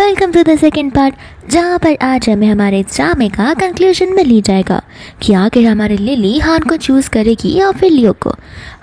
Welcome to the second part, जहाँ पर आज हमें हमारे ड्रामे का कंक्लूजन में ली जाएगा कि आखिर हमारी लिली हान को चूज़ करेगी या फिर लियो को।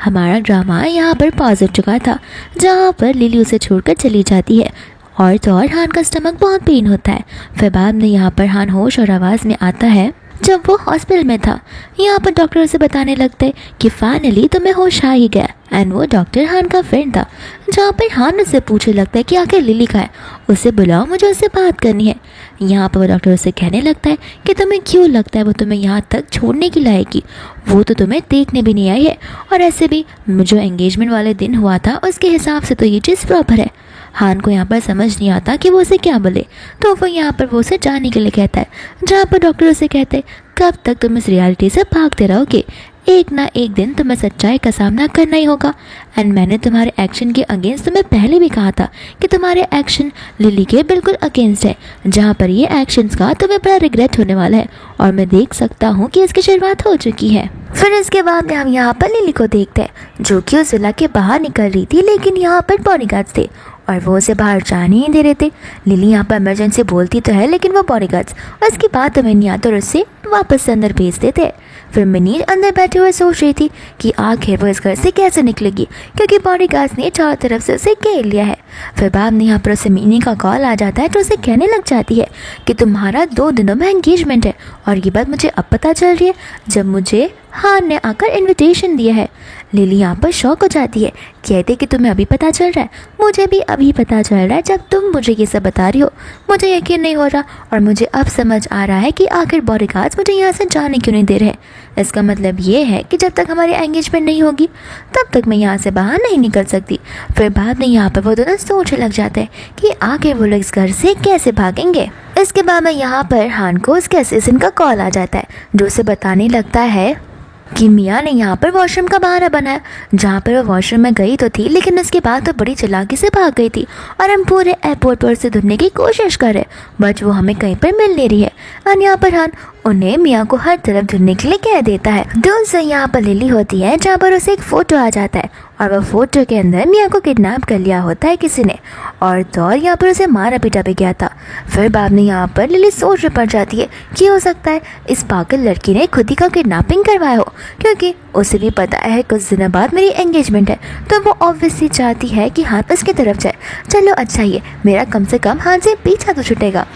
हमारा ड्रामा यहाँ पर पॉज हो चुका था, जहाँ पर लिली उसे छोड़कर चली जाती है और तो और हान का स्टमक बहुत पेन होता है। फिर बाद में यहाँ पर हान होश और आवाज़ में आता है जब वो हॉस्पिटल में था। यहाँ पर डॉक्टर उसे बताने लगते कि फाइनली तुम्हें होश आ ही गया। एंड वो डॉक्टर हान का फ्रेंड था, जहाँ पर हान उससे पूछने लगता है कि आखिर लिली का है, उसे बुलाओ, मुझे उससे बात करनी है। यहाँ पर वो डॉक्टर उसे कहने लगता है कि तुम्हें क्यों लगता है वो तुम्हें यहाँ तक छोड़ने की लाएगी, वो तो तुम्हें देखने भी नहीं आई है, और ऐसे भी जो एंगेजमेंट वाले दिन हुआ था उसके हिसाब से तो ये चीज़ प्रॉपर है। हान को यहाँ पर समझ नहीं आता कि वो उसे क्या बोले, तो वो यहाँ पर वो उसे जाने के लिए कहता है, जहाँ पर डॉक्टर उसे कहते हैं कब तक तुम इस रियलिटी से भागते रहोगे, एक ना एक दिन तुम्हें सच्चाई का सामना करना ही होगा। एंड मैंने तुम्हारे एक्शन के अगेंस्ट तुम्हें पहले भी कहा था कि तुम्हारे एक्शन लिली के बिल्कुल अगेंस्ट है, जहाँ पर ये एक्शंस का तुम्हें बड़ा रिग्रेट होने वाला है, और मैं देख सकता हूँ कि इसकी शुरुआत हो चुकी है। फिर इसके बाद में हम यहाँ पर लिली को देखते हैं, जो कि उस विला के बाहर निकल रही थी, लेकिन यहाँ पर बॉडीगार्ड्स थे और वो उसे बाहर जाने ही दे रहे थे। लिली यहाँ पर इमरजेंसी बोलती तो है, लेकिन वो बॉडीगार्ड्स और इसकी बात तो मिनी आते और उससे वापस से अंदर भेज देते। फिर मिनी अंदर बैठे हुए सोच रही थी कि आखिर वो इस घर से कैसे निकलेगी, क्योंकि बॉडीगार्ड्स ने चारों तरफ से उसे घेर लिया है। फिर बाद में यहाँ पर उसे मिनी का कॉल आ जाता है, जो उसे कहने लग जाती है कि तुम्हारा 2 दिनों में एंगेजमेंट है, और ये बात मुझे अब पता चल रही है जब मुझे हान ने आकर इनविटेशन दिया है। लिली यहाँ पर शॉक हो जाती है, कहते कि तुम्हें अभी पता चल रहा है, मुझे भी अभी पता चल रहा है जब तुम मुझे ये सब बता रही हो, मुझे यकीन नहीं हो रहा, और मुझे अब समझ आ रहा है कि आखिर बॉडीगार्ड्स मुझे यहाँ से जाने क्यों नहीं दे रहे। इसका मतलब ये है कि जब तक हमारी एंगेजमेंट नहीं होगी तब तक मैं यहाँ से बाहर नहीं निकल सकती। फिर बाद में यहाँ पर वो दोनों सोचने लग जाते हैं कि आखिर वो लोग इस घर से कैसे भागेंगे। इसके बाद में यहाँ पर हान को उसके असिस्टेंट का कॉल आ जाता है, जो उसे बताने लगता है कि मिया ने यहाँ पर वॉशरूम का बहाना बनाया, जहाँ पर वो वॉशरूम में गई तो थी, लेकिन उसके बाद तो बड़ी चालाकी से भाग गई थी, और हम पूरे एयरपोर्ट पर उसे ढूंढने की कोशिश कर रहे, बट वो हमें कहीं पर मिल नहीं रही है। और यहाँ पर हान उन्हें मिया को हर तरफ ढूंढने के लिए कह देता है। दूसरी यहाँ पर लिली होती है, जहाँ पर उसे एक फ़ोटो आ जाता है, और वह फोटो के अंदर मिया को किडनैप कर लिया होता है किसी ने, और तो और यहाँ पर उसे मारा पीटा भी गया था। फिर बाद में यहाँ पर लिली सोच में पड़ जाती है कि हो सकता है इस पागल लड़की ने खुद ही का किडनैपिंग करवाया हो, क्योंकि उसे भी पता है कुछ दिनों बाद मेरी एंगेजमेंट है, तो वो ऑब्वियसली चाहती है कि हाथ उसकी तरफ जाए। चलो अच्छा ही है, मेरा कम से कम हाथ से पीछा तो छूटेगा।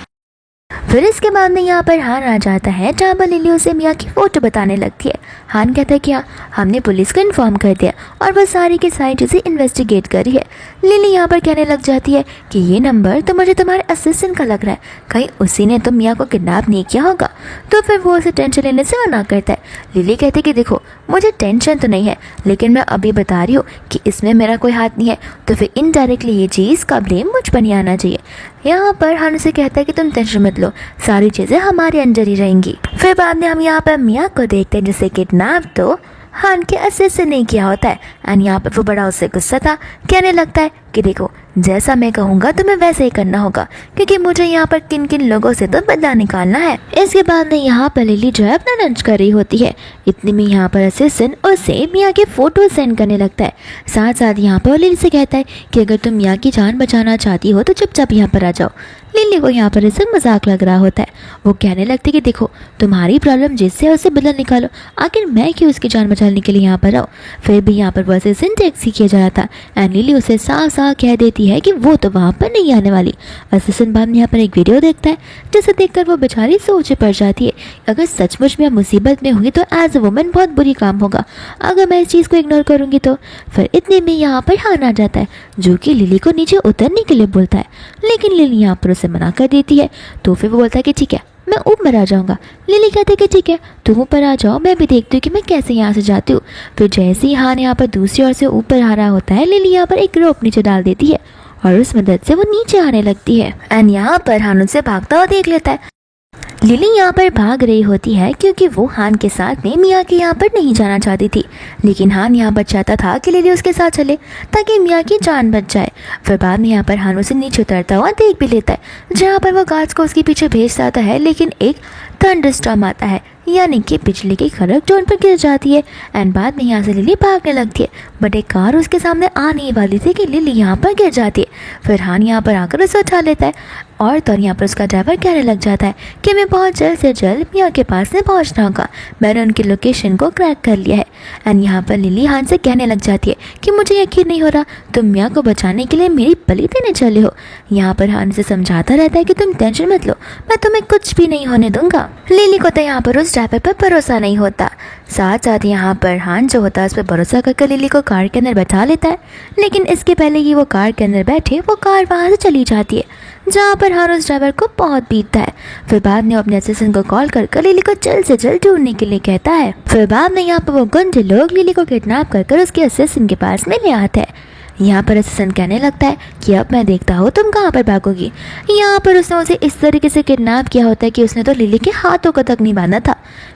फिर इसके बाद में यहाँ पर हान आ जाता है, जहाँ पर लिली उसे मिया की फ़ोटो बताने लगती है। हान कहता है कि हाँ, हमने पुलिस को इन्फॉर्म कर दिया और वह सारी की सारी चीज़ें इन्वेस्टिगेट कर रही है। लिली यहाँ पर कहने लग जाती है कि ये नंबर तो मुझे तुम्हारे असिस्टेंट का लग रहा है, कहीं उसी ने तो मिया को किडनैप नहीं किया होगा। तो फिर वो उसे टेंशन लेने से मना करता है। लिली कहती है कि देखो, मुझे टेंशन तो नहीं है, लेकिन मैं अभी बता रही हूँ कि इसमें मेरा कोई हाथ नहीं है, तो फिर इनडायरेक्टली ये चीज़ का ब्लेम मुझ पर नहीं आना चाहिए। यहाँ पर हान से कहता है कि तुम टेंशन मत लो, सारी चीज़ें हमारे अंदर ही रहेंगी। फिर बाद में हम यहाँ पर मिया को देखते हैं, जिसे किडनैप तो हान के असिस्टेंट ने किया होता है। एंड यहाँ पर वो बड़ा उससे गुस्सा था, कहने लगता है कि देखो, जैसा मैं कहूँगा तुम्हें वैसे ही करना होगा, क्योंकि मुझे यहाँ पर किन किन लोगों से तो बदला निकालना है। इसके बाद में यहाँ पर लिली जो है अपना लंच कर रही होती है, इतने में यहाँ पर असिस्टेंट उसे मिया के फ़ोटो सेंड करने लगता है। साथ साथ यहाँ पर लिली से कहता है कि अगर तुम मिया की जान बचाना चाहती हो तो चुपचाप यहाँ पर आ जाओ। लिली को यहाँ पर इससे मजाक लग रहा होता है, वो कहने लगती है कि देखो, तुम्हारी प्रॉब्लम जिससे उसे बदला निकालो, आखिर मैं क्यों उसकी जान बचाने के लिए यहाँ पर आऊँ। फिर भी यहाँ पर वो असिस्टेंट टैक्सी किया जा रहा था, एंड लिली उसे साफ साफ कह देती है कि वो तो वहाँ पर नहीं आने वाली। असिस्टेंट बाद में यहाँ पर एक वीडियो देखता है, जिसे देखकर वो बेचारी सोच पड़ जाती है, अगर सचमुच में मुसीबत में हुई तो एज अ वुमन बहुत बुरी काम होगा अगर मैं इस चीज़ को इग्नोर करूँगी तो। फिर इतने में यहाँ पर हान आ जाता है, जो कि लिली को नीचे उतरने के लिए बोलता है, लेकिन लिली यहाँ पर उसे मना कर देती है। तो फिर वो बोलता है कि ठीक है, मैं ऊपर आ जाऊंगा। लिली कहते है कि ठीक है, तुम ऊपर आ जाओ, मैं भी देखती हूँ कि मैं कैसे यहाँ से जाती हूँ। फिर जैसे ही हान यहाँ पर दूसरी ओर से ऊपर आ रहा होता है, लिली यहाँ पर एक रोप नीचे डाल देती है, और उस मदद से वो नीचे आने लगती है। एंड यहाँ पर हान उसे भागता हुआ देख लेता है। लिली यहाँ पर भाग रही होती है, क्योंकि वो हान के साथ में मिया के यहाँ पर नहीं जाना चाहती थी, लेकिन हान यहाँ पर चाहता था कि लिली उसके साथ चले ताकि मिया की जान बच जाए। फिर बाद में यहाँ पर हान उसे नीचे उतरता हुआ देख भी लेता है, जहाँ पर वो गार्ड्स को उसके पीछे भेज जाता है, लेकिन एक थंडरस्टॉर्म आता है, यानी कि बिजली की खड़क जो उन पर गिर जाती है। एंड बाद में यहाँ से लिली भागने लगती है, बट एक कार उसके सामने आने वाली थी कि लिली यहाँ पर गिर जाती है। फिर हान यहाँ पर आकर उसे उठा लेता है। और तो यहाँ पर उसका ड्राइवर कहने लग जाता है कि मैं बहुत जल्द से जल्द मियाँ के पास में पहुँचना होगा, मैंने उनकी लोकेशन को क्रैक कर लिया है। एंड यहाँ पर लिली हान से कहने लग जाती है कि मुझे यकीन नहीं हो रहा तुम मियाँ को बचाने के लिए मेरी बलि देने चले हो। यहाँ पर हान से समझाता रहता है कि तुम टेंशन मत लो, मैं तुम्हें कुछ भी नहीं होने दूंगा। लिली को तो यहाँ पर उस ड्राइवर पर भरोसा नहीं होता। साथ साथ यहाँ पर हान जो होता है उस पर भरोसा करके लिली को कार के अंदर बैठा लेता है, लेकिन इसके पहले ही वो कार के अंदर बैठे वो कार वहाँ से चली जाती है, जहाँ पर हान उस ड्राइवर को बहुत पीटता है। फिर बाद में अपने असिस्टेंट को कॉल कर लिली को जल्द से जल्द ढूंढने के लिए कहता है। फिर बाद में यहाँ पर वो गुंडे लोग लिली को किडनैप कर उसके असिस्टेंट के पास में ले आते हैं। यहाँ पर असिस्टेंट कहने लगता है कि अब मैं देखता हूँ तुम कहाँ पर भागोगी। यहाँ पर उसने उसे इस तरीके से किडनैप किया होता है कि उसने तो लिली के हाथों को तक नहीं बांधा था।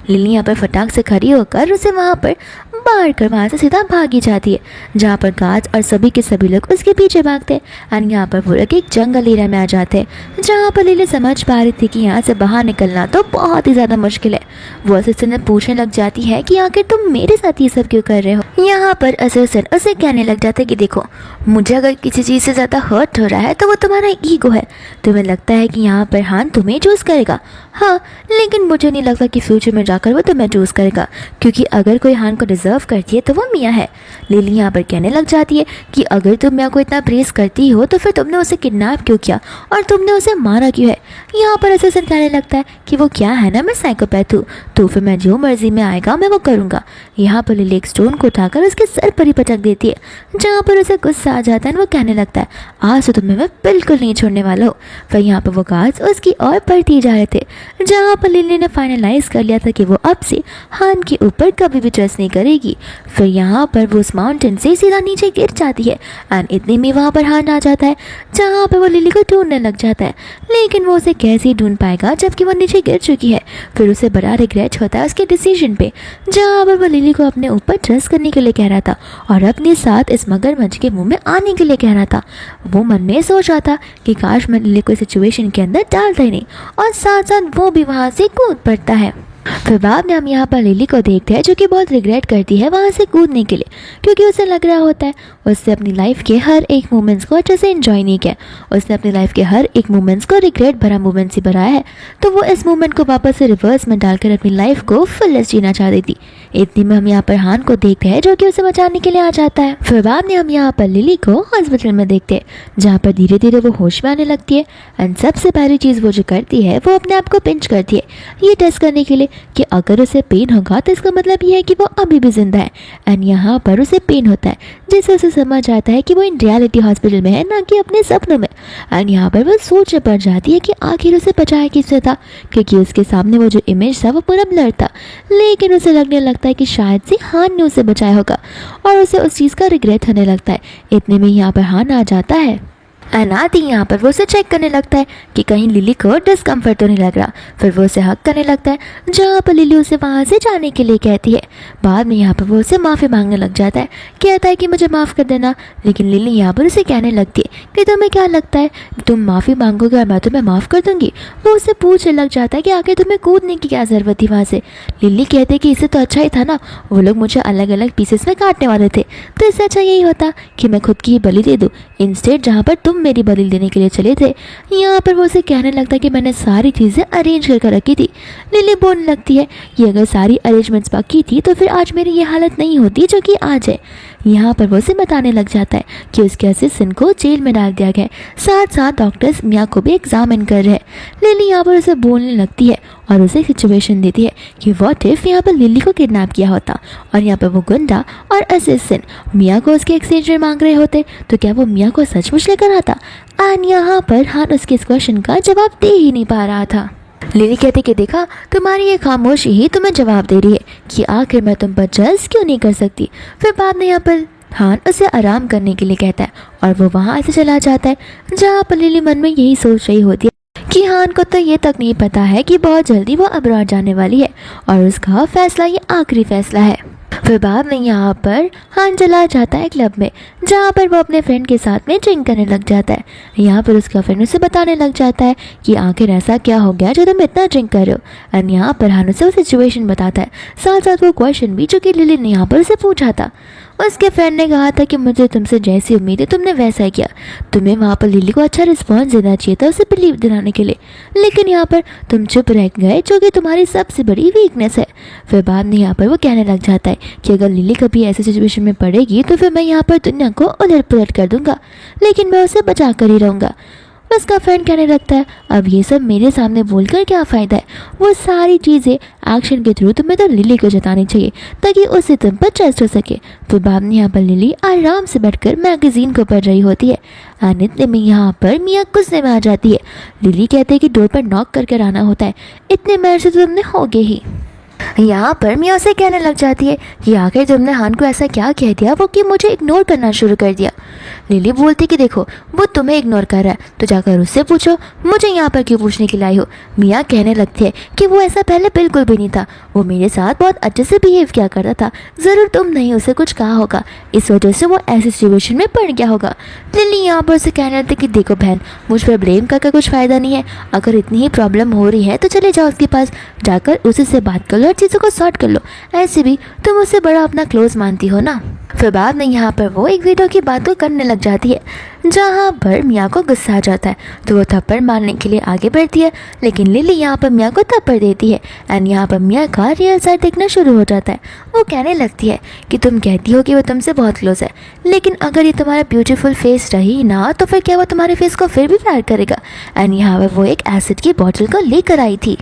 लिली यहाँ पर फटाक से खड़ी होकर उसे वहाँ पर मार कर वहाँ से सीधा भागी जाती है, जहाँ पर गार्ड्स और सभी के सभी लोग उसके पीछे भागते हैं। एंड यहाँ पर वो लोग एक जंगल एरिया में आ जाते हैं, जहाँ पर लिली समझ पा रही थी कि यहाँ से बाहर निकलना तो बहुत ही ज़्यादा मुश्किल है। वो असिस्टेंट से पूछने लग जाती है कि आखिर तुम मेरे साथ ये सब क्यों कर रहे हो। यहाँ पर असिस्टेंट उसे कहने लग जाता है कि देखो, मुझे अगर किसी चीज़ से ज़्यादा हर्ट हो रहा है तो वो तुम्हारा ईगो है। तुम्हें लगता है कि यहाँ पर हान तुम्हें चूज़ करेगा, हाँ, लेकिन मुझे नहीं लगता कि फ्यूचर में जाकर वो तुम्हें चूज़ करेगा, क्योंकि अगर कोई हान को डिज़र्व करती है तो वो मियाँ है। लिली यहाँ पर कहने लग जाती है कि अगर तुम मियाँ को इतना प्रेस करती हो तो फिर तुमने उसे किडनैप क्यों किया और तुमने उसे मारा क्यों है। यहाँ पर असिस्टेंट कहने लगता है कि वो क्या है ना, मैं साइकोपैथ हूँ, तो फिर मैं जो मर्जी में आएगा मैं वो करूँगा। यहाँ पर लिली एक स्टोन को उठाकर उसके सर पर ही पटक देती है, जहाँ पर उसे गुस्सा आ जाता है। वो कहने लगता है आज तो तुम्हें मैं बिल्कुल नहीं छोड़ने वाला हूँ। फिर यहाँ पर वो गार्ड्स उसकी ओर बढ़ती जा रहे थे, जहाँ पर लिली ने फाइनलाइज कर लिया था कि वो अब से हान के ऊपर कभी भी ट्रस्ट नहीं करेगी। फिर यहाँ पर वो उस माउंटेन से सीधा नीचे गिर जाती है एंड इतने में वहाँ पर हान आ जाता है, जहाँ पर वो लिली को ढूंढने लग जाता है, लेकिन वो उसे कैसे ही ढूंढ पाएगा जबकि वो नीचे गिर चुकी है। फिर उसे बड़ा रिग्रेट होता है उसके डिसीजन पे, जहाँ पर वो लिली को अपने ऊपर ट्रस्ट करने के लिए कह रहा था और अपने साथ इस मगरमच्छ के मुंह में आने के लिए कह रहा था। वो मन में सोच रहा था कि काश मैं लिली को सिचुएशन के अंदर डालता ही नहीं, और साथ साथ वो भी वहाँ से कूद पड़ता है। फिर बाद में हम यहाँ पर लिली को देखते हैं जो कि बहुत रिग्रेट करती है वहाँ से कूदने के लिए, क्योंकि उसे लग रहा होता है उसने अपनी लाइफ के हर एक मोमेंट्स को अच्छे से एंजॉय नहीं किया। उसने अपनी लाइफ के हर एक मोमेंट्स को रिग्रेट भरा मोमेंट्स ही बनाया है, तो वो इस मोमेंट को वापस से रिवर्स में डालकर अपनी लाइफ को फुलेस्ट जीना चाहती थी। इतनी में हम यहाँ पर हान को देखते हैं जो कि उसे बचाने के लिए आ जाता है। फिर बाद में हम यहाँ पर लिली को हॉस्पिटल में देखते हैं, जहाँ पर धीरे धीरे वो होश में आने लगती है। एंड सबसे पहली चीज़ वो जो करती है वो अपने आप को पिंच करती है, ये टेस्ट करने के लिए कि अगर उसे पेन होगा तो इसका मतलब ये है कि वो अभी भी जिंदा है। एंड यहाँ पर उसे पेन होता है, जिससे उसे समझ आता है कि वो इन रियलिटी हॉस्पिटल में है, ना कि अपने सपनों में। एंड यहाँ पर वो सोच पड़ जाती है कि आखिर उसे बचाया किसने था, क्योंकि उसके सामने वो जो इमेज था वो पूरा ब्लर था, लेकिन उसे लगने लगता है कि शायद से हान ने उसे बचाया होगा और उसे उस चीज़ का रिग्रेट होने लगता है। इतने में यहाँ पर हान आ जाता है। अनादि यहाँ पर वो उसे चेक करने लगता है कि कहीं लिली को डिस्कम्फर्ट तो नहीं लग रहा। फिर वो उसे हक करने लगता है, जहाँ पर लिली उसे वहाँ से जाने के लिए कहती है। बाद में यहाँ पर वो उसे माफ़ी मांगने लग जाता है, कहता है कि मुझे माफ़ कर देना, लेकिन लिली यहाँ पर उसे कहने लगती है कि तुम्हें क्या लगता है तुम माफ़ी मांगोगे और मैं तुम्हें माफ़ कर दूँगी। वो उसे पूछने लग जाता है कि आखिर तुम्हें कूदने की क्या ज़रूरत थी वहाँ से। लिली कहते हैं कि इससे तो अच्छा ही था ना, वो लोग मुझे अलग अलग पीसेस में काटने वाले थे, तो इससे अच्छा यही होता कि मैं खुद की ही बलि दे दूँ, इंस्टेड जहाँ पर तुम मेरी बलि देने के लिए चले थे। यहाँ पर वो उसे कहने लगता है कि मैंने सारी चीज़ें अरेंज करके रखी थी। लिली बोलने लगती है कि अगर सारी अरेंजमेंट्स बाकी थी तो फिर आज मेरी ये हालत नहीं होती जो कि आज है। यहाँ पर वो उसे बताने लग जाता है कि उसके असिस्टेंट को जेल में डाल दिया गया है, साथ साथ डॉक्टर्स मियाँ को भी एग्जामिन कर रहे हैं। लिली यहाँ पर उसे बोलने लगती है और उसे सिचुएशन देती है कि व्हाट इफ यहाँ पर लिली को किडनैप किया होता और यहाँ पर वो गुंडा और असिस्टेंट मियाँ को उसके एक्सचेंज में मांग रहे होते, तो क्या वो मियाँ को सचमुच लेकर आता। एंड यहाँ पर हान उसके इस क्वेश्चन का जवाब दे ही नहीं पा रहा था। लिली कहती कि देखा, तुम्हारी ये खामोशी ही तुम्हें जवाब दे रही है कि आखिर मैं तुम पर जज क्यों नहीं कर सकती। फिर बाद में यहाँ पर हान उसे आराम करने के लिए कहता है और वो वहाँ से चला जाता है, जहाँ पर लिली मन में यही सोच रही होती है कि हान को तो ये तक नहीं पता है कि बहुत जल्दी वो अब्रॉड जाने वाली है और उसका फैसला ये आखिरी फैसला है। फिर बाद में यहाँ पर हान चला जाता है क्लब में, जहाँ पर वो अपने फ्रेंड के साथ में ड्रिंक करने लग जाता है। यहाँ पर उसका फ्रेंड उसे बताने लग जाता है कि आखिर ऐसा क्या हो गया जो तुम इतना ड्रिंक कर रहे हो। एंड यहाँ पर हान उसे वो सिचुएशन बताता है, साथ साथ वो क्वेश्चन भी जो कि लिली ने यहाँ पर उसे पूछा था। उसके फ्रेंड ने कहा था कि मुझे तुमसे जैसी उम्मीद है तुमने वैसा ही किया। तुम्हें वहाँ पर लिली को अच्छा रिस्पॉन्स देना चाहिए था उसे बिलीव दिलाने के लिए, लेकिन यहाँ पर तुम चुप रह गए, जो कि तुम्हारी सबसे बड़ी वीकनेस है। फिर बाद में यहाँ पर वो कहने लग जाता है कि अगर लिली कभी ऐसी सिचुएशन में पड़ेगी तो फिर मैं यहाँ पर दुनिया को उलट पुलट कर दूंगा, लेकिन मैं उसे बचा कर ही रहूँगा। उसका फ्रेंड कहने लगता है अब ये सब मेरे सामने बोलकर क्या फ़ायदा है, वो सारी चीज़ें एक्शन के थ्रू तुम्हें तो लिली को जतानी चाहिए ताकि उससे तुम पर ट्रस्ट हो सके। फिर बाद में यहाँ पर लिली आराम से बैठकर मैगजीन को पढ़ रही होती है। इतने में यहाँ पर मियाँ गुस्से में आ जाती है। लिली कहते हैं कि डोर पर नॉक करके आना होता है, इतने मेरे से तो तुमने होगे ही। यहाँ पर मियाँ उसे कहने लग जाती है कि आखिर तुमने हान को ऐसा क्या कह दिया वो कि मुझे इग्नोर करना शुरू कर दिया। लिली बोलती कि देखो वो तुम्हें इग्नोर कर रहा है तो जाकर उससे पूछो, मुझे यहाँ पर क्यों पूछने के लिए आई हो। मियाँ कहने लगते हैं कि वो ऐसा पहले बिल्कुल भी नहीं था, वो मेरे साथ बहुत अच्छे से बिहेव किया करता था, ज़रूर तुम नहीं उसे कुछ कहा होगा, इस वजह से वो ऐसी सिचुएशन में पड़ गया होगा। लिली यहाँ पर उसे कहने लगती कि देखो बहन, मुझ पर ब्लेम करके कुछ फ़ायदा नहीं है, अगर इतनी ही प्रॉब्लम हो रही है तो चले जाओ उसके पास, जाकर उसी से बात कर लो और चीज़ों को सॉर्ट कर लो, ऐसे भी तुम उससे बड़ा अपना क्लोज मानती हो ना। फिर बाद में यहाँ पर वो एक वीडियो की बात को करने लग जाती है जहाँ पर मियाँ को गुस्सा आ जाता है तो वो थप्पड़ मारने के लिए आगे बढ़ती है, लेकिन लिली यहाँ पर मियाँ को थप्पड़ देती है एंड यहाँ पर मियाँ का रियल साइड देखना शुरू हो जाता है। वो कहने लगती है कि तुम कहती हो कि वो तुमसे बहुत क्लोज है, लेकिन अगर ये तुम्हारा ब्यूटीफुल फेस रही ना तो फिर क्या वो तुम्हारे फेस को फिर भी प्यार करेगा। एंड यहाँ पर वो एक एसिड की बॉटल को लेकर आई थी।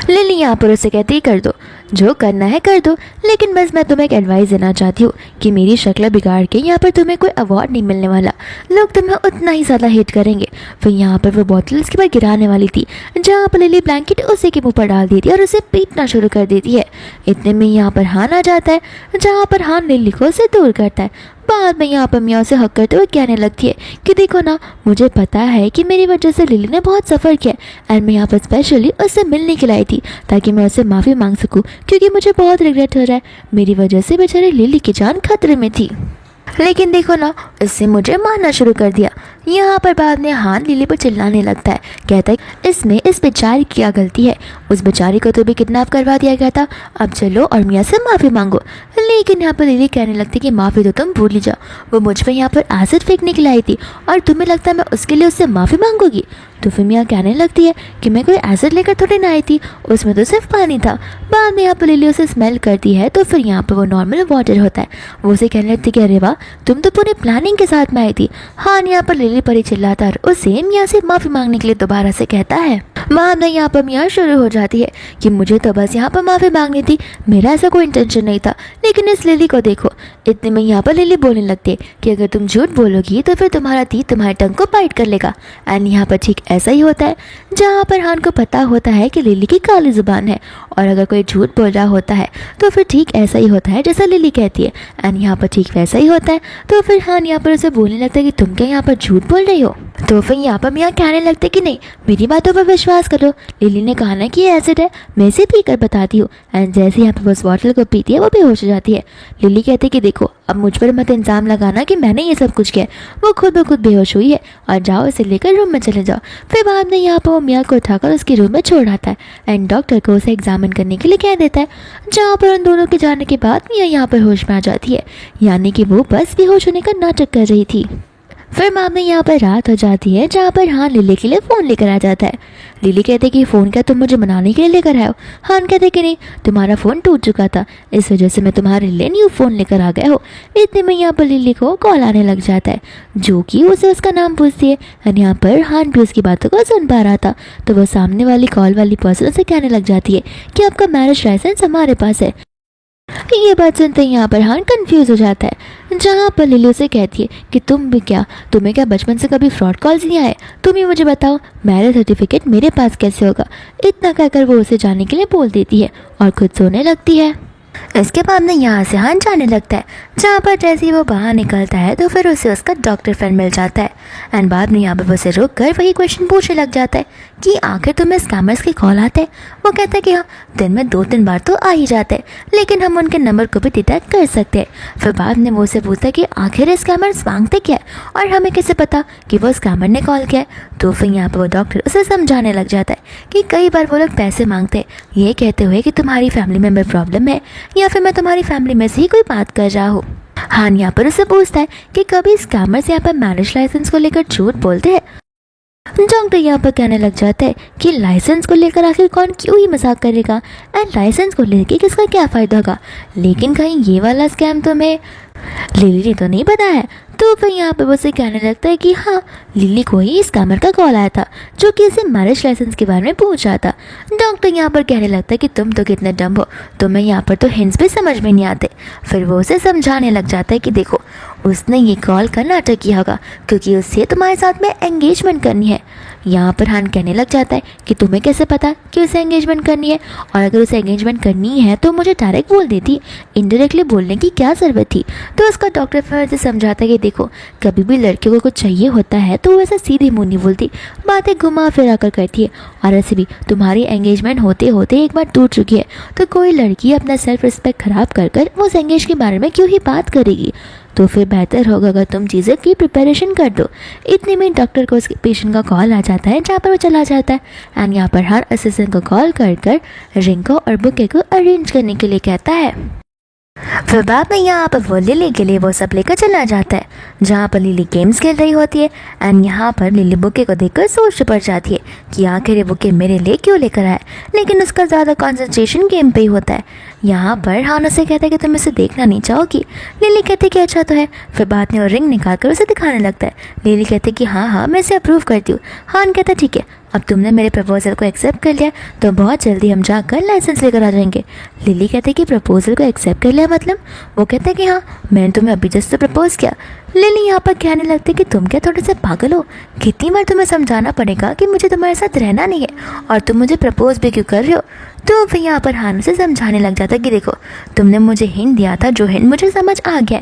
लिली यहाँ पर उसे कहती है कर दो, जो करना है कर दो, लेकिन बस मैं तुम्हें एक एडवाइस देना चाहती हूँ कि मेरी शक्ल बिगाड़ के यहाँ पर तुम्हें कोई अवार्ड नहीं मिलने वाला, लोग तुम्हें उतना ही ज़्यादा हेट करेंगे। फिर यहाँ पर वो बॉटल उसके बाद गिराने वाली थी जहाँ पर लिली ब्लैंकेट उसी के मुंह पर डाल देती है और उसे पीटना शुरू कर देती है। इतने में यहाँ पर हान आ जाता है जहाँ पर हान लिली को उसे दूर करता है। बाद में यहाँ पर मियाँ उसे हक करते हुए कहने लगती है कि देखो ना, मुझे पता है कि मेरी वजह से लिली ने बहुत सफ़र किया एंड मैं यहाँ पर स्पेशली उससे मिलने के लिए आई थी ताकि मैं उससे माफ़ी मांग सकूँ, क्योंकि मुझे बहुत रिग्रेट हो रहा है, मेरी वजह से बेचारे लिली की जान खतरे में थी, लेकिन देखो ना इससे मुझे मारना शुरू कर दिया। यहाँ पर बाद में हान लिली पर चिल्लाने लगता है, कहता है इसमें इस बेचारी की क्या गलती है, उस बेचारी को तो भी किडनैप करवा दिया गया था, अब चलो और मियाँ से माफ़ी मांगो। लेकिन यहाँ पर लिली कहने लगती कि माफ़ी तो तुम भूल ही जाओ, वो मुझ पर यहाँ पर एसिड फेंकने के लिए आई थी और तुम्हें लगता है मैं उसके लिए उससे माफ़ी मांगूंगी। तो फिर मियाँ कहने लगती है कि मैं कोई एसिड लेकर थोड़ी ना आई थी, उसमें तो सिर्फ पानी था। बाद में यहाँ पर लिली उसे स्मेल करती है तो फिर यहाँ पर वो नॉर्मल वाटर होता है। वो उसे कहने लगती कि अरे वाह, तुम तो पूरी प्लानिंग के साथ में आई थी। हाँ, यहाँ पर लिली पर ही चिल्लाता और उसे मियाँ से माफ़ी मांगने के लिए दोबारा से कहता है। बाद में यहाँ पर मियाँ शुरू हो जाती है कि मुझे तो बस यहाँ पर माफ़ी मांगनी थी, मेरा ऐसा कोई इंटेंशन नहीं था, लेकिन इस लिली को देखो। इतने में यहाँ पर लिली बोलने लगती है कि अगर तुम झूठ बोलोगी तो फिर तुम्हारा तीर तुम्हारे टंग को बाइट कर लेगा। एंड यहाँ पर ठीक ऐसा ही होता है जहाँ पर हान को पता होता है कि लिली की काली जुबान है और अगर कोई झूठ बोल रहा होता है तो फिर ठीक ऐसा ही होता है जैसा लिली कहती है। एंड यहाँ पर ठीक वैसा ही होता है तो फिर हान यहाँ पर उसे बोलने लगता है कि तुम क्या यहाँ पर झूठ बोल रही हो। तो फिर यहाँ पर मियाँ कहने लगते कि नहीं, मेरी बातों पर विश्वास करो, लिली ने कहा ना कि ये एसिड है, मैं इसे पी कर बताती हूँ। एंड जैसे यहाँ पर उस बॉटल को पीती है वो बेहोश हो जाती है। लिली कहती कि देखो अब मुझ पर मत इल्ज़ाम लगाना कि मैंने ये सब कुछ किया, वो खुद ब खुद बेहोश हुई है और जाओ इसे लेकर रूम में चले जाओ। फिर बाद में यहाँ पर वो मियाँ को उठाकर उसके रूम में छोड़ आता है एंड डॉक्टर को उसे एग्जामिन करने के लिए कह देता है, जहाँ पर उन दोनों के जाने के बाद मियाँ यहाँ पर होश में आ जाती है, यानी कि वो बस बेहोश होने का नाटक कर रही थी। फिर मामले यहाँ पर रात हो जाती है जहाँ पर हान लिली के लिए फ़ोन लेकर आ जाता है। लिली कहते कि फ़ोन क्या तुम मुझे मनाने के लिए लेकर आए हो। हान कहते कि नहीं, तुम्हारा फ़ोन टूट चुका था, इस वजह से मैं तुम्हारे लिए न्यू फ़ोन लेकर आ गया हो। इतने में यहाँ पर लिली को कॉल आने लग जाता है जो कि उसे उसका नाम पूछती है और यहाँ पर हान भी उसकी बातों को सुन पा रहा था। तो वो सामने वाली कॉल वाली पर्सन से कहने लग जाती है कि आपका मैरिज लाइसेंस हमारे पास है। ये बात सुनते ही यहाँ पर हान कंफ्यूज हो जाता है, जहाँ पर लिली उसे कहती है कि तुम्हें क्या बचपन से कभी फ्रॉड कॉल्स नहीं आए, तुम ही मुझे बताओ मैरिज सर्टिफिकेट मेरे पास कैसे होगा। इतना कहकर वो उसे जाने के लिए बोल देती है और खुद सोने लगती है। इसके बाद में यहाँ से हान जाने लगता है, जहाँ पर जैसे ही वो बाहर निकलता है तो फिर उसे उसका डॉक्टर फ्रेंड मिल जाता है एंड बाद में यहाँ पर उसे रुक कर वही क्वेश्चन पूछने लग जाता है कि आखिर तुम्हें स्कैमर्स की कॉल आते हैं। वो कहता है कि हाँ, दिन में 2-3 बार तो आ ही जाते हैं, लेकिन हम उनके नंबर को भी डिटेक्ट कर सकते हैं। फिर बाद में वो उसे पूछता है कि आखिर स्कैमर्स मांगते क्या है और हमें कैसे पता कि वो स्कैमर ने कॉल किया है। तो फिर यहाँ पर वो डॉक्टर उसे समझाने लग जाता है कि कई बार वो लोग पैसे मांगते हैं, ये कहते हुए कि तुम्हारी फैमिली मेम्बर प्रॉब्लम है या फिर मैं तुम्हारी फैमिली में से ही कोई बात कर रहा हूँ। हान यहाँ पर उससे पूछता है कि कभी स्कैमर्स यहाँ पर मैरिज लाइसेंस को लेकर झूठ बोलते हैं। डॉक्टर यहाँ पर कहने लग जाता है कि लाइसेंस को लेकर आखिर कौन क्यों ही मजाक करेगा एंड लाइसेंस को लेकर किसका क्या फ़ायदा होगा, लेकिन कहीं ये वाला स्कैम तुम्हें लिली ने तो नहीं बताया। तो फिर यहाँ पर उसे कहने लगता है कि हाँ, लिली को ही स्कैमर का कॉल आया था जो कि इसे मैरिज लाइसेंस के बारे में पूछ रहा था। डॉक्टर यहाँ पर कहने लगता है कि तुम तो कितने डम हो, तुम्हें यहाँ पर तो हिंट्स भी समझ में नहीं आते। फिर वो उसे समझाने लग जाता है कि देखो, उसने ये कॉल का नाटक किया होगा क्योंकि उससे तुम्हारे साथ में एंगेजमेंट करनी है। यहाँ पर हान कहने लग जाता है कि तुम्हें कैसे पता कि उसे एंगेजमेंट करनी है, और अगर उसे एंगेजमेंट करनी है तो मुझे डायरेक्ट बोल देती, इनडायरेक्टली बोलने की क्या ज़रूरत थी। तो उसका डॉक्टर फिर से समझाता है कि देखो, कभी भी लड़कियों को कुछ चाहिए होता है तो वो ऐसे सीधे मुँह नहीं बोलती, बातें घुमा फिरा कर करती है। और ऐसे भी तुम्हारी एंगेजमेंट होते होते एक बार टूट चुकी है, तो कोई लड़की अपना सेल्फ रिस्पेक्ट खराब कर कर उस एंगेज के बारे में क्यों ही बात करेगी। तो फिर बेहतर होगा अगर तुम चीज़ें की प्रिपरेशन कर दो। इतने में डॉक्टर को उसके पेशेंट का कॉल आ जाता है जहाँ पर वो चला जाता है एंड यहाँ पर हर असिस्टेंट को कॉल कर कर रिंग को और बुके को अरेंज करने के लिए कहता है। फिर बाद में यहाँ पर वो लिली के लिए वो सब लेकर चला जाता है जहाँ पर लिली गेम्स खेल रही होती है एंड यहाँ पर लिली बुके को देखकर सोच पड़ जाती है कि आखिर ये बुके मेरे लिए क्यों लेकर आए, लेकिन उसका ज़्यादा कंसंट्रेशन गेम पे ही होता है। यहाँ पर हान उसे कहता है कि तुम इसे देखना नहीं चाहोगी। लिली कहती है कि अच्छा तो है। फिर बाद में वो रिंग निकाल कर उसे दिखाने लगता है। लिली कहती है कि हाँ मैं इसे अप्रूव करती हूँ। हान कहता है ठीक है, अब तुमने मेरे प्रपोजल को एक्सेप्ट कर लिया तो बहुत जल्दी हम जाकर लाइसेंस लेकर आ जाएंगे। लिली कहते हैं कि प्रपोजल को एक्सेप्ट कर लिया मतलब? वो कहते हैं कि हाँ, मैंने तुम्हें अभी जस्ट प्रपोज किया। लिली यहाँ पर कहने लगती है कि तुम क्या थोड़े से पागल हो, कितनी बार तुम्हें समझाना पड़ेगा कि मुझे तुम्हारे साथ रहना नहीं है और तुम मुझे प्रपोज भी क्यों कर रहे हो। तो फिर यहाँ पर हान से समझाने लग जाता है कि देखो, तुमने मुझे हिंट दिया था, जो हिंट मुझे समझ आ गया।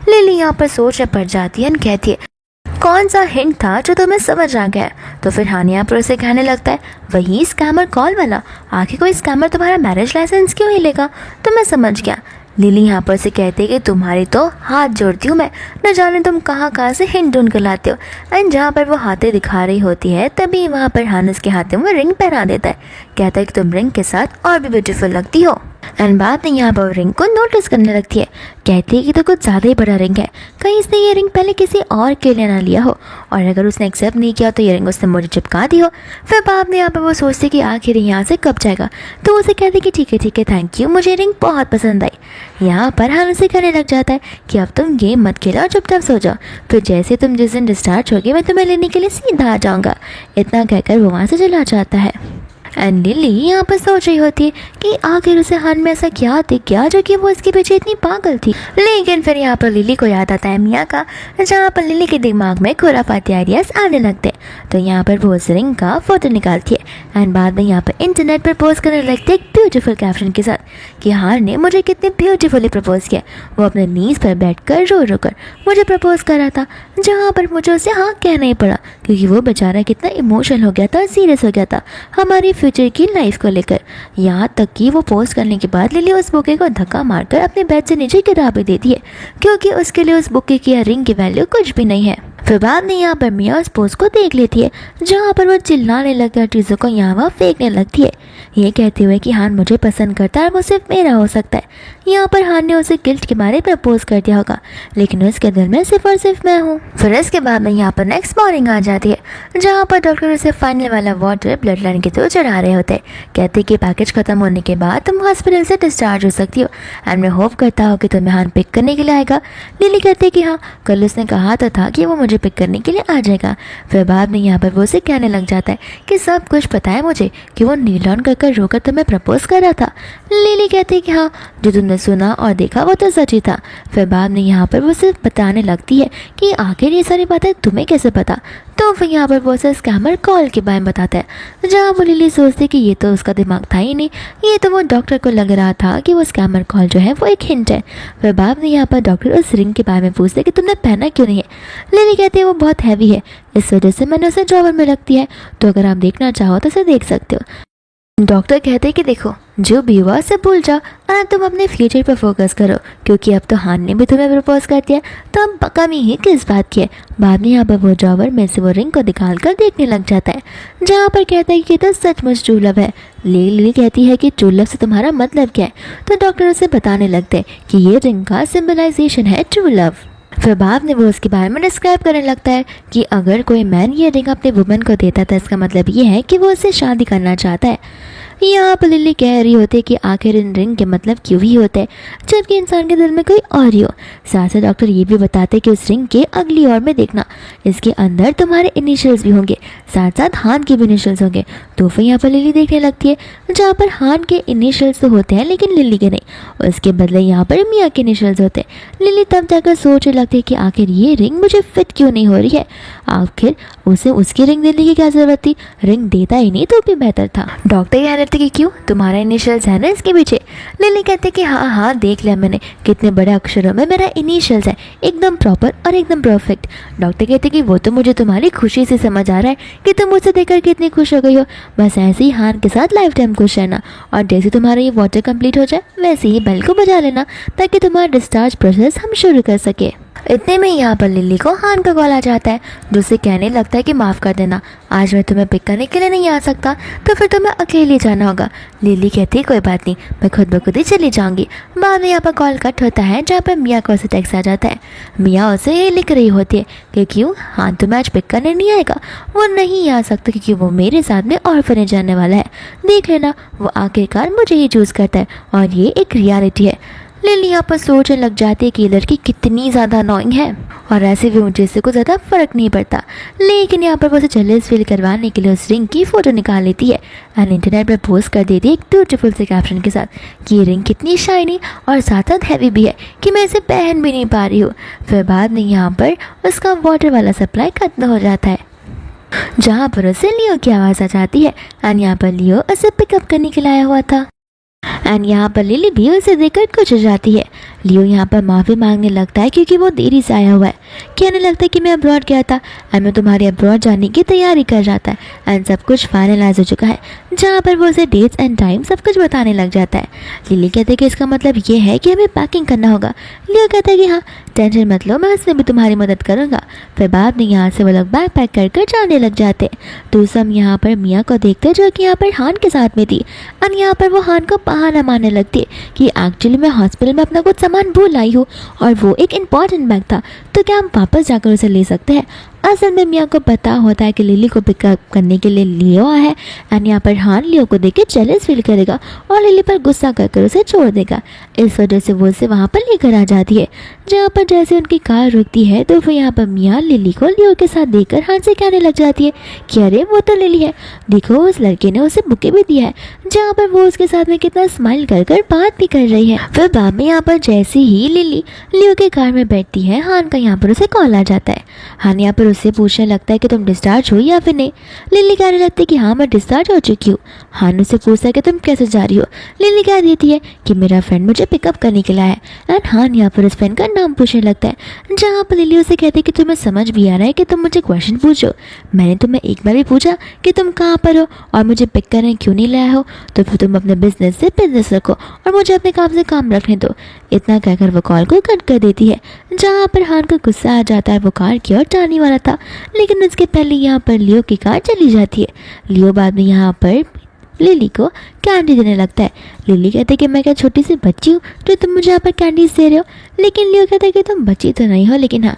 लिली यहाँ पर सोच में पड़ जाती है और कहती है कौन सा हिंट था जो तुम्हें समझ आ गया। तो फिर हान यहाँ पर उसे कहने लगता है वही स्कैमर कॉल वाला, आखिर कोई स्कैमर तुम्हारा मैरिज लाइसेंस क्यों ही लेगा। तो मैं समझ गया। लिली यहाँ पर से कहते हैं कि तुम्हारी तो हाथ जोड़ती हूँ मैं, न जाने तुम कहाँ कहाँ से हिंट ढूंढ कर लाते हो। एंड जहाँ पर वो हाथें दिखा रही होती है तभी वहाँ पर हानिस के हाथों में रिंग पहना देता है। कहता है कि तुम रिंग के साथ और भी ब्यूटीफुल लगती हो। एंड बाद में यहाँ पर रिंग को नोटिस करने लगती है। कहती है कि तो कुछ ज़्यादा ही बड़ा रिंग है, कहीं इसने ये रिंग पहले किसी और के लिए ना लिया हो, और अगर उसने एक्सेप्ट नहीं किया तो ये रिंग उसने मुझे चिपका दी हो। फिर बाद में यहाँ पर वो सोचती कि आखिर यहाँ से कब जाएगा। तो उसे कहती कि ठीक है थैंक यू, मुझे रिंग बहुत पसंद आई। यहाँ पर हान उसे कहने लग जाता है कि अब तुम गेम मत खेलो और चुपचाप सो जाओ, फिर जैसे तुम जिस दिन डिस्चार्ज होगी मैं तुम्हें लेने के लिए सीधा आ जाऊँगा। इतना कहकर वो वहाँ से चला जाता है। एंड लिली यहाँ पर सोच रही होती है कि आखिर उसे हान में ऐसा क्या दिख गया जो कि वो इसके पीछे इतनी पागल थी। लेकिन फिर यहाँ पर लिली को याद आता है मिया का, जहाँ पर लिली के दिमाग में खुराफाती आइडियाज आने लगते हैं। तो यहाँ पर वो उस रिंग का फोटो निकालती है एंड बाद में यहाँ पर इंटरनेट पर पोस्ट करने लगती है एक ब्यूटीफुल कैप्शन के साथ कि हान ने मुझे कितने ब्यूटीफुली प्रपोज किया। वो अपने नीज पर बैठ कर रो कर मुझे प्रपोज कर रहा था, जहाँ पर मुझे उसे हाँ कहना ही पड़ा क्योंकि वो बेचारा कितना इमोशनल हो गया था, सीरियस हो गया था हमारी फ्यूचर की लाइफ को लेकर। यहाँ तक कि वो पोस्ट करने के बाद लिली उस बुके को धक्का मारकर अपने बेड से नीचे गिरा भी देती है क्योंकि उसके लिए उस बुके की रिंग की वैल्यू कुछ भी नहीं है। फिर बाद में यहाँ पर मिया उस पोस्ट को देख लेती है जहाँ पर वो चिल्लाने लगती है, चीज़ों को यहाँ वहाँ फेंकने लगती है, ये कहते हुए कि हान मुझे पसंद करता है और वो सिर्फ मेरा हो सकता है। यहाँ पर हान ने उसे गिल्ट के बारे प्रपोज कर दिया होगा, लेकिन उसके दिल में सिर्फ और सिर्फ मैं हूँ। फिर इसके बाद में यहाँ पर नेक्स्ट मॉर्निंग आ जाती है जहाँ पर डॉक्टर उसे फाइनल वाला वाटर ब्लड लाइन के थ्रू चढ़ा रहे होते हैं। कहते कि पैकेज खत्म होने के बाद तुम हॉस्पिटल से डिस्चार्ज हो सकती हो एंड मैं होप करता हूँ कि तुम्हें हान पिक करने के लिए आएगा। लिली कहती है कि हाँ, कल उसने कहा तो था कि वो मुझे पिक करने के लिए आ जाएगा। फिर बाद में यहाँ पर वो उसे कहने लग जाता है कि सब कुछ पता है मुझे कि वो नील डाउन कर रोकर तुम्हें प्रपोज कर रहा था। लिली कहती है कि हाँ, जो तुमने सुना और देखा वो तो सच ही था। फिर बाद में यहाँ पर वो सिर्फ बताने लगती है कि आखिर ये सारी बातें तुम्हें कैसे पता। तो फिर यहाँ पर वो उसे स्कैमर कॉल के बारे में बताता है जहाँ वो लिली सोचती कि ये तो उसका दिमाग था ही नहीं, ये तो वो डॉक्टर को लग रहा था कि वो स्कैमर कॉल जो है वो एक हिंट है। फिर बाद में यहाँ पर डॉक्टर उस रिंग के बारे में पूछते हैं कि तुमने पहना क्यों नहीं है। लिली कहती है वो बहुत हैवी है, इस वजह से मैंने उसे ड्रॉवर में रख दिया है, तो अगर आप देखना चाहो तो उसे देख सकते हो। डॉक्टर कहते कि देखो जो भी हुआ सब भूल जाओ और अब तुम अपने फ्यूचर पर फोकस करो, क्योंकि अब तो हान ने भी तुम्हें प्रपोज कर दिया, तो अब कमी ही किस बात की है। बाद में यहाँ पर वो ड्रॉवर में से वो रिंग को निकाल कर देखने लग जाता है, जहाँ पर कहता है कि तो सचमुच ट्रू लव है। लिली कहती है कि ट्रू लव से तुम्हारा मतलब क्या है, तो डॉक्टर उसे बताने लगते हैं कि ये रिंग का सिंबलाइजेशन है ट्रू लव। फिर बाद में वो उसके बारे में डिस्क्राइब करने लगता है कि अगर कोई मैन ये रिंग अपने वुमन को देता था, इसका मतलब ये है कि वो उससे शादी करना चाहता है। यहाँ पर लिली कह रही होती है कि आखिर इन रिंग के मतलब क्यों ही होते हैं जबकि इंसान के दिल में कोई और ही हो। साथ साथ डॉक्टर ये भी बताते कि उस रिंग के अगली ओर में देखना, इसके अंदर तुम्हारे इनिशियल्स भी होंगे, साथ साथ हान के भी इनिशियल्स होंगे। तो फिर यहाँ पर लिली देखने लगती है जहाँ पर हान के इनिशियल्स तो होते हैं लेकिन लिली के नहीं, उसके बदले यहाँ पर मिया के इनिशियल्स होते हैं। लिली तब जाकर सोचने लगती है कि आखिर ये रिंग मुझे फिट क्यों नहीं हो रही है, आखिर उसे उसकी रिंग देने की क्या जरूरत थी, रिंग देता ही नहीं तो भी बेहतर था। डॉक्टर कह रहे थे कि क्यों तुम्हारा इनिशियल्स है ना इसके पीछे। लिली कहते कि हाँ देख लिया मैंने, कितने बड़े अक्षरों में मेरा इनिशियल्स है, एकदम प्रॉपर और एकदम परफेक्ट। डॉक्टर कहते कि वो तो मुझे तुम्हारी खुशी से समझ आ रहा है कि तुम मुझसे देखकर कितनी खुश हो गई हो, बस ऐसे ही हान के साथ लाइफ टाइम खुश रहना, और जैसे तुम्हारा ये वाटर कंप्लीट हो जाए वैसे ही बेल को बजा लेना ताकि तुम्हारा डिस्चार्ज प्रोसेस हम शुरू कर सके। इतने में यहाँ पर लिली को हान का कॉल आ जाता है, जो उसे कहने लगता है कि माफ़ कर देना, आज मैं तुम्हें पिक करने के लिए नहीं आ सकता, तो फिर तुम्हें अकेले जाना होगा। लिली कहती है कोई बात नहीं, मैं खुद ब खुद ही चली जाऊंगी। बाद में यहाँ पर कॉल कट होता है जहाँ पर मिया को उसे टेक्स्ट आ जाता है। मिया उसे ये लिख रही होती है कि क्यों हान तुम्हें आज पिक करने नहीं आएगा, वो नहीं आ सकता क्योंकि वो मेरे साथ में ऑर्फनेज जाने वाला है, देख लेना वो आखिरकार मुझे ही चूज़ करता है और ये एक रियलिटी है। लिली यहाँ पर सोचने लग जाती है कि ये लड़की कितनी ज़्यादा अनोइंग है और ऐसे भी मुझे इससे कुछ ज़्यादा फर्क नहीं पड़ता। लेकिन यहाँ पर वो उसे जेलस फील करवाने के लिए उस रिंग की फ़ोटो निकाल लेती है एंड इंटरनेट पर पोस्ट कर देती है एक ब्यूटीफुल से कैप्शन के साथ कि ये रिंग कितनी शाइनी और साथ साथ हैवी भी है कि मैं इसे पहन भी नहीं पा रही हूँ। फिर बाद में यहाँ पर उसका वाटर वाला सप्लाई खत्म हो जाता है, जहाँ पर उसे लियो की आवाज़ आ जाती है एंड यहाँ पर लियो उसे पिकअप करने के लिए आया हुआ था एंड यहाँ पर लिली भी उसे देखकर कुछ हो जाती है। लियो यहाँ पर माफ़ी मांगने लगता है क्योंकि वो देरी से आया हुआ है, कहने लगता है कि मैं अब्रॉड गया था एंड मैं तुम्हारे अब्रॉड जाने की तैयारी कर रहा था एंड सब कुछ फाइनलाइज हो चुका है, जहाँ पर वो उसे डेट्स एंड टाइम सब कुछ बताने लग जाता है। लिली कहते हैं कि इसका मतलब ये है कि हमें पैकिंग करना होगा। लियो कहता है कि हाँ टेंशन मत लो, मैं उसमें भी तुम्हारी मदद करूँगा। फिर बाद में यहाँ से वो लोग बैग पैक कर कर जाने लग जाते। तो सब यहाँ पर मिया को देखते जो कि यहाँ पर हान के साथ में थी एंड यहाँ पर वो हान को बहाना मारने लगती है कि एक्चुअली मैं हॉस्पिटल में अपना कुछ सामान भूल आई हूँ और वो एक इम्पॉर्टेंट बैग था, तो क्या हम वापस जाकर उसे ले सकते हैं। असल में मिया को पता होता है कि लिली को पिकअप करने के लिए लियो आया है एंड यहाँ पर हान लियो को देख के जेलस फील करेगा और लिली पर गुस्सा कर उसे छोड़ देगा। इस वजह से वो उसे वहाँ पर लेकर आ जाती है, जहाँ पर जैसे उनकी कार रुकती है तो फिर यहाँ पर मिया लिली को लियो के साथ देखकर हान से कहने लग जाती है कि अरे वो तो लिली है, देखो उस लड़के ने उसे बुके भी दिया है, जहाँ पर वो उसके साथ में कितना स्माइल कर कर बात भी कर रही है। फिर बाद में यहाँ पर जैसे ही लिली लियो के कार में बैठती है हान का यहाँ पर उसे कॉल आ जाता है। हान यहाँ पर उससे पूछने लगता है कि तुम डिस्चार्ज हो या फिर नहीं। लिली कहने लगती है कि हाँ मैं डिस्चार्ज हो चुकी हूँ। हान उससे पूछता है कि तुम कैसे जा रही हो। लिली कह देती है कि मेरा फ्रेंड मुझे पिकअप करने के लिए है एंड हान यहाँ पर उस फ्रेंड का नाम पूछने लगता है, जहाँ पर लिली उसे कहती है कि तुम्हें समझ भी आ रहा है कि तुम मुझे क्वेश्चन पूछो, मैंने तुम्हें एक बार भी पूछा कि तुम कहाँ पर हो और मुझे पिक करने क्यों नहीं लाया हो, तो फिर तुम अपने बिजनेस से बिजनेस रखो और मुझे अपने काम से काम रखने दो। इतना कहकर वो कॉल को कट कर देती है, जहाँ पर हान को गुस्सा आ जाता है। वो कार की ओर जाने वाला था लेकिन उसके पहले यहाँ पर लियो की कार चली जाती है। लियो बाद में यहाँ पर लिली को कैंडी देने लगता है। लिली कहते कि मैं क्या छोटी सी बच्ची हूँ जो तुम मुझे यहाँ पर कैंडीज दे रहे हो, लेकिन लियो कहते कि तुम बच्ची तो नहीं हो लेकिन हाँ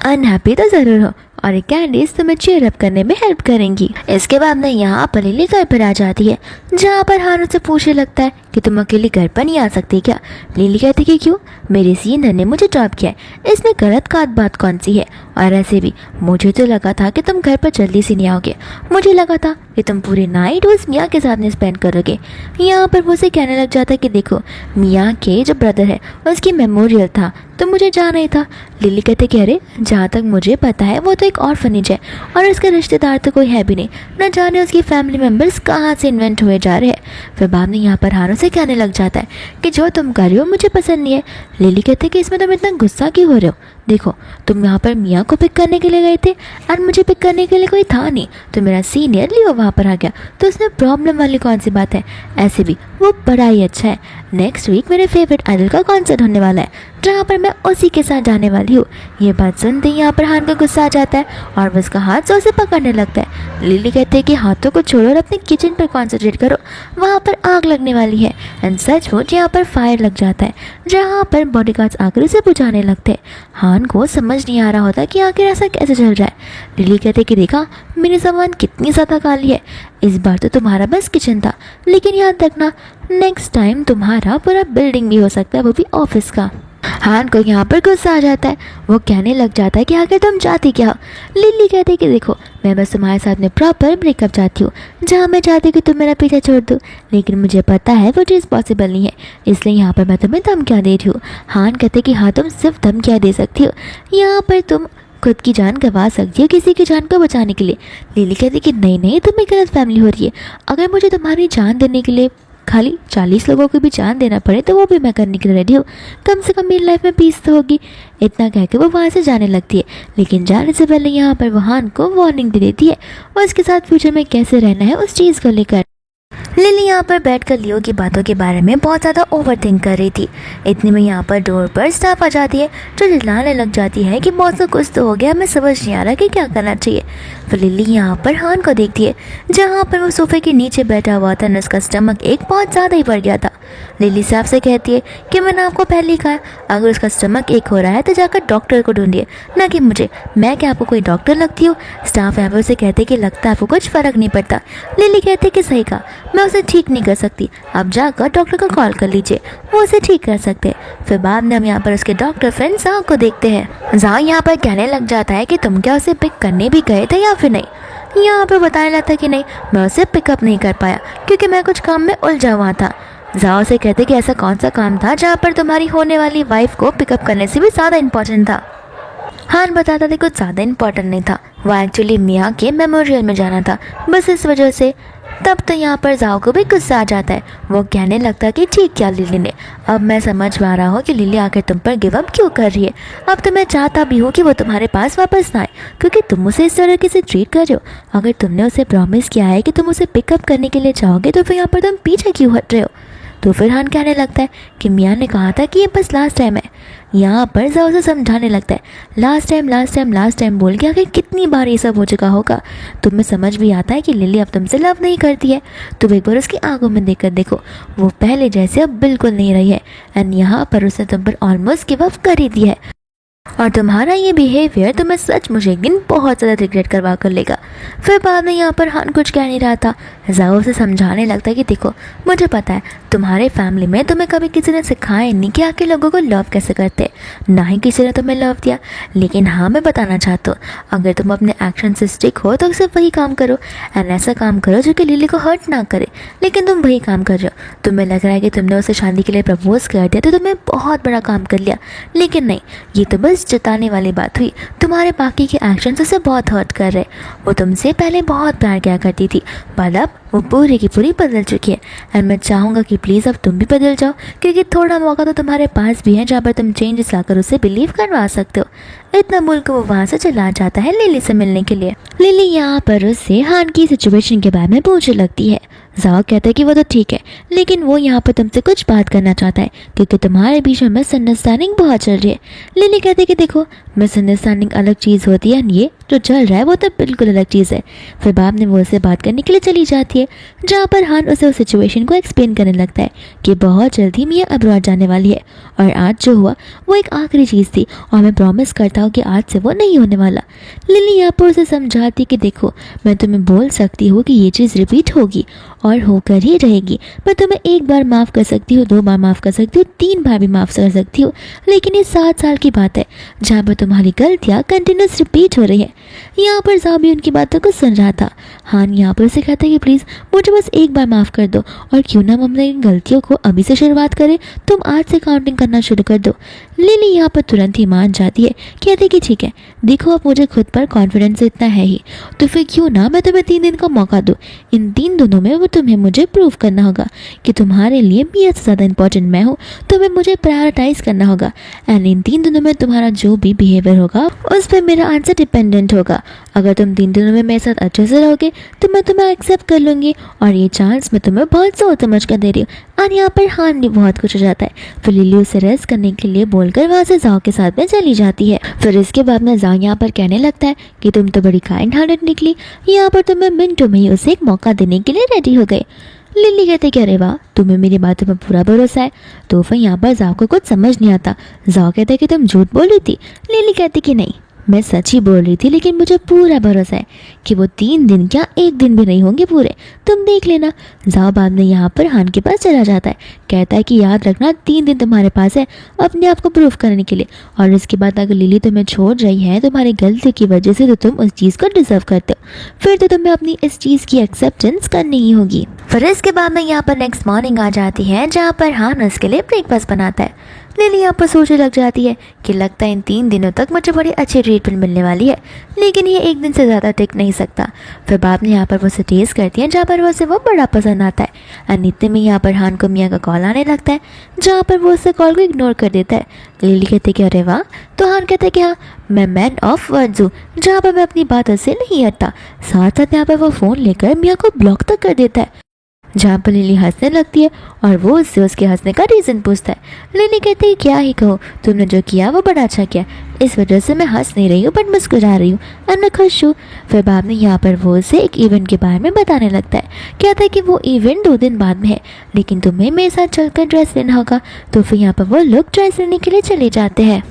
अनहैप्पी तो ज़रूर हो और ये कैंडीज तुम्हें चीयर अप करने में हेल्प करेंगी। इसके बाद में यहाँ पर लिली घर पर आ जाती है, जहाँ पर हान उससे पूछने लगता है कि तुम अकेले घर पर नहीं आ सकती क्या। लिली कहती कि क्यों, मेरे सीनियर ने मुझे ड्रॉप किया है, इसमें गलत बात कौन सी है, और ऐसे भी मुझे तो लगा था कि तुम घर पर जल्दी से नहीं आओगे, मुझे लगा था कि तुम पूरे नाइट उस मियाँ के साथ नहीं स्पेंड करोगे। यहाँ पर वो उसे कहने लग जाता है कि देखो मियाँ के जो ब्रदर है उसकी मेमोरियल था तो मुझे जाना ही था। लिली कहते कि अरे जहाँ तक मुझे पता है वो तो एक ऑर्फनेज है और इसका रिश्तेदार तो कोई है भी नहीं, न जाने उसकी फैमिली मेम्बर्स कहाँ से इन्वेंट हुए जा रहे हैं। फिर बाद में यहाँ पर हानो से कहने लग जाता है कि जो तुम कर रही हो मुझे पसंद नहीं है। लिली कहते कि इसमें तुम इतना गुस्सा क्यों हो रहे हो, देखो तुम यहाँ पर मियाँ को पिक करने के लिए गए थे और मुझे पिक करने के लिए कोई था नहीं, तो मेरा सीनियर लियो वहाँ पर आ गया, तो उसमें प्रॉब्लम वाली कौन सी बात है। ऐसे भी वो बड़ा ही अच्छा है। नेक्स्ट वीक मेरे फेवरेट आइडल का कॉन्सर्ट होने वाला है जहाँ पर मैं उसी के साथ जाने वाली हूँ। ये बात सुनते ही यहाँ पर हान का गुस्सा आ जाता है और वो उसका हाथ जोर से पकड़ने लगता है। लिली कहते हैं कि हाथों को छोड़ो और अपने किचन पर कॉन्सेंट्रेट करो, वहाँ पर आग लगने वाली है। एंड सचमुच यहाँ पर फायर लग जाता है जहाँ पर बॉडीगार्ड्स आकर उसे बुझाने लगते हैं। हान को समझ नहीं आ रहा होता कि आखिर ऐसा कैसे चल रहा है। लिली कहते कि देखा मेरी सामान कितनी ज़्यादा काली है, इस बार तो तुम्हारा बस किचन था, लेकिन याद रखना नेक्स्ट टाइम तुम्हारा पूरा बिल्डिंग भी हो सकता है, वो भी ऑफिस का। हान को यहाँ पर गुस्सा आ जाता है। वो कहने लग जाता है कि आखिर तुम चाहती क्या हो। लिली कहती है कि देखो मैं बस तुम्हारे साथ में प्रॉपर ब्रेकअप चाहती हूँ, जहाँ मैं चाहती हूँ कि तुम मेरा पीछा छोड़ दो, लेकिन मुझे पता है वो चीज़ पॉसिबल नहीं है, इसलिए यहाँ पर मैं तुम्हें धमकियाँ दे रही हूँ। हान कहते कि हाँ तुम सिर्फ धमकियाँ दे सकती हो, यहाँ पर तुम खुद की जान गंवा सकती हो किसी की जान को बचाने के लिए। लिली कहती कि नहीं नहीं तुम्हें गलत फैमिली हो रही है, अगर मुझे तुम्हारी जान देने के लिए खाली 40 लोगों की भी जान देना पड़े तो वो भी मैं करने के लिए रेडी हूँ, कम से कम मेरी लाइफ में पीस तो होगी। इतना कह के वो वहाँ से जाने लगती है, लेकिन जाने से पहले यहाँ पर वो हान को वार्निंग दे देती है और उसके साथ फ्यूचर में कैसे रहना है उस चीज़ को लेकर। लिली यहाँ पर बैठकर लियो की बातों के बारे में बहुत ज़्यादा ओवरथिंक कर रही थी। इतने में यहाँ पर डोर पर स्टाफ आ जाती है जो चिल्लाने लग जाती है कि बॉस को कुछ तो हो गया, हमें समझ नहीं आ रहा कि क्या करना चाहिए। फिर लिली यहाँ पर हान को देखती है जहाँ पर वो सोफे के नीचे बैठा हुआ था और उसका स्टमक एक बहुत ज़्यादा ही बढ़ गया था। लिली साहब से कहती है कि मैंने आपको पहले ही कहा अगर उसका स्टमक एक हो रहा है तो जाकर डॉक्टर को ढूंढिए, ना कि मुझे, मैं क्या आपको कोई डॉक्टर लगती हूँ। स्टाफ यहाँ पर उसे कहते कि लगता है आपको कुछ फ़र्क नहीं पड़ता। लिली कहते कि सही कहा, मैं उसे ठीक नहीं कर सकती, आप जाकर डॉक्टर को कॉल कर लीजिए, वो उसे ठीक कर सकते हैं। फिर बाद में हम यहाँ पर उसके डॉक्टर फ्रेंड जाओ को देखते हैं। जाओ यहाँ पर कहने लग जाता है कि तुम क्या उसे पिक करने भी गए थे या फिर नहीं। यहाँ पर बताने लगता कि नहीं मैं उसे पिकअप नहीं कर पाया क्योंकि मैं कुछ काम में उलझा हुआ था। जाओ से कहते कि ऐसा कौन सा काम था जहाँ पर तुम्हारी होने वाली वाइफ को पिकअप करने से भी ज़्यादा इंपॉर्टेंट था। हान बताता था कुछ ज़्यादा इंपॉर्टेंट नहीं था, वो एक्चुअली मियाँ के मेमोरियल में जाना था, बस इस वजह से। तब तो यहाँ पर जाओ को भी गुस्सा आ जाता है। वो कहने लगता कि ठीक क्या लिली ने, अब मैं समझ पा रहा हूँ कि लिली आकर तुम पर गिव अप क्यों कर रही है। अब तो मैं चाहता भी हूँ कि वो तुम्हारे पास वापस ना आए क्योंकि तुम उसे इस तरीके से ट्रीट कर रहे हो। अगर तुमने उसे प्रॉमिस किया है कि तुम उसे पिकअप करने के लिए जाओगे तो फिर यहाँ पर तुम पीछे क्यों हट रहे हो। तो फिर हान कहने लगता है कि मियाँ ने कहा था कि ये बस लास्ट टाइम है। यहाँ पर जाओ से समझाने लगता है last time last time last time बोल के आखिर कितनी बार ये सब हो चुका होगा। तुम्हें समझ भी आता है कि लिली अब तुमसे लव नहीं करती है। तुम एक बार उसकी आंखों में देखकर देखो, वो पहले जैसे अब बिल्कुल नहीं रही है एंड यहाँ पर उसने तुम पर ऑलमोस्ट गिव अप कर ही दिया है और तुम्हारा ये बिहेवियर तुम्हें सच मुझे एक दिन बहुत ज़्यादा रिग्रेट करवा कर लेगा। फिर बाद में यहाँ पर हान कुछ कह नहीं रहा था। जाओ से समझाने लगता है कि देखो मुझे पता है तुम्हारे फैमिली में तुम्हें कभी किसी ने सिखाया नहीं कि आखिर लोगों को लव कैसे करते, ना ही किसी ने तुम्हें लव दिया। लेकिन हाँ मैं बताना चाहता हूँ अगर तुम अपने एक्शन से स्टिक हो तो सिर्फ वही काम करो एंड ऐसा काम करो जो कि लिली को हर्ट ना करे। लेकिन तुम वही काम कर रहे हो, तुम्हें लग रहा है कि तुमने उसे शादी के लिए प्रपोज कर दिया तो तुमने बहुत बड़ा काम कर लिया, लेकिन नहीं, ये तो बस जताने वाली बात हुई। तुम्हारे बाकी के एक्शंस उसे बहुत हर्ट कर रहे। वो तुमसे पहले बहुत प्यार किया करती थी पर अब वो पूरी की पूरी बदल चुकी है एंड मैं चाहूँगा कि प्लीज़ अब तुम भी बदल जाओ क्योंकि थोड़ा मौका तो तुम्हारे पास भी है जहाँ पर तुम चेंजेस लाकर उसे बिलीव करवा सकते हो। इतना बोल कर वो वहाँ से चला जाता है लिली से मिलने के लिए। लिली यहाँ पर उससे हान की सिचुएशन के बारे में पूछने लगती है। जाओ कहता है कि वो तो ठीक है लेकिन वो यहाँ पर तुमसे कुछ बात करना चाहता है क्योंकि तुम्हारे बीच में मिसअंडरस्टैंडिंग बहुत चल रही है। लिली कहती है कि देखो मिसअंडरस्टैंडिंग अलग चीज़ होती है, ये जो चल रहा है वो तो बिल्कुल अलग चीज़ है। फिर बाद में वो उससे बात करने के लिए चली जाती है जहाँ पर हान उसे उस सिचुएशन को एक्सप्लेन करने लगता है कि बहुत जल्दी मियाँ अब्रॉड जाने वाली है और आज जो हुआ वो एक आखिरी चीज़ थी और मैं प्रॉमिस करता हूँ कि आज से वो नहीं होने वाला। लिली यहाँ पर उसे समझाती कि देखो मैं तुम्हें बोल सकती हूँ कि ये चीज़ रिपीट होगी और होकर ही रहेगी, पर तुम्हें एक बार माफ़ कर सकती हूँ, 2 बार माफ़ कर सकती हूँ, 3 बार भी माफ़ कर सकती हूँ, लेकिन ये 7 साल की बात है जहाँ पर तुम्हारी गलतियाँ कंटिन्यूस रिपीट हो रही है। यहाँ पर जाओ भी उनकी बातों को सुन रहा था। हान यहाँ पर उसे कहता है कि प्लीज़ मुझे बस एक बार माफ़ कर दो और क्यों ना हम अपनी गलतियों को अभी से शुरुआत करें, तुम आज से काउंटिंग करना शुरू कर दो। लिली यहाँ पर तुरंत ही मान जाती है, कहती कि ठीक है, देखो अब मुझे खुद पर कॉन्फिडेंस इतना है ही, तो फिर क्यों ना मैं तुम्हें 3 दिन का मौका दूँ। इन 3 दिनों में वो तुम्हें मुझे प्रूव करना होगा कि तुम्हारे लिए मिया से ज़्यादा इंपॉर्टेंट मैं हूँ। तुम्हें मुझे प्रायोरिटाइज करना होगा एंड इन 3 दिनों में तुम्हारा जो भी बिहेवियर होगा उस पर मेरा आंसर डिपेंडेंट होगा। अगर तुम 3 दिनों में मेरे साथ अच्छे से रहोगे तो मैं तुम्हें एक्सेप्ट कर लूँगी और ये चांस मैं तुम्हें बहुत सोच समझ कर दे रही हूँ। और यहाँ पर हान भी बहुत कुछ हो जाता है। फिर लिली उसे रेस्ट करने के लिए बोलकर वहाँ से जाओ के साथ में चली जाती है। फिर इसके बाद में जाओ यहाँ पर कहने लगता है कि तुम तो बड़ी काइंड हार्टेड निकली, यहाँ पर तुम्हें मिनटों में ही उसे एक मौका देने के लिए रेडी हो गए। लिली कहते कि अरे वाह, तुम्हें मेरी बातों पर पूरा भरोसा है। तो फिर यहाँ पर जाओ को कुछ समझ नहीं आता। जाओ कहते कि तुम झूठ बोल रही थी। लिली कहती कि नहीं, मैं सच ही बोल रही थी, लेकिन मुझे पूरा भरोसा है कि वो 3 दिन क्या 1 दिन भी नहीं होंगे पूरे, तुम देख लेना। जाओ बाद में यहाँ पर हान के पास चला जाता है, कहता है कि याद रखना 3 दिन तुम्हारे पास है अपने आप को प्रूफ करने के लिए, और इसके बाद अगर लिली तुम्हें छोड़ रही है तुम्हारी गलती की वजह से तो तुम उस चीज़ को डिजर्व करते हो, फिर तो तुम्हें अपनी इस चीज़ की एक्सेप्टेंस करनी ही होगी। फिर इसके बाद में यहाँ पर नेक्स्ट मॉर्निंग आ जाती है जहाँ पर हान उसके लिए ब्रेकफास्ट बनाता है। लिली यहाँ पर सोचने लग जाती है कि लगता है इन 3 दिनों तक मुझे बड़ी अच्छी ट्रीटमेंट मिलने वाली है, लेकिन ये 1 दिन से ज़्यादा टिक नहीं सकता। फिर बाद में यहाँ पर वो उसे टेस्ट करती है जहाँ पर वो उसे वो बड़ा पसंद आता है। और इतने में यहाँ पर हान को मियाँ का कॉल आने लगता है जहाँ पर वो उससे कॉल को इग्नोर कर देता है। लिली कहते कि अरे वाह, तो हान कहते कि हाँ, मैं मैन ऑफ वर्ड्स हूँ, जहाँ पर मैं अपनी बातों से नहीं हटता। साथ साथ यहाँ पर वो फ़ोन लेकर मियाँ को ब्लॉक तक कर देता है, जहाँ पर लिली हंसने लगती है और वो उससे उसके हंसने का रीज़न पूछता है। लिली कहती है क्या ही कहो, तुमने जो किया वो बड़ा अच्छा किया, इस वजह से मैं हंस नहीं रही हूँ बट मुस्कुरा रही हूँ और मैं खुश हूँ। फिर बाद में यहाँ पर वो उसे एक इवेंट के बारे में बताने लगता है, कहता है कि वो इवेंट 2 दिन बाद में है, लेकिन तुम्हें मेरे साथ चलकर ड्रेस लेना होगा। तो फिर यहाँ पर वो लोग ड्रेस लेने के लिए चले जाते हैं।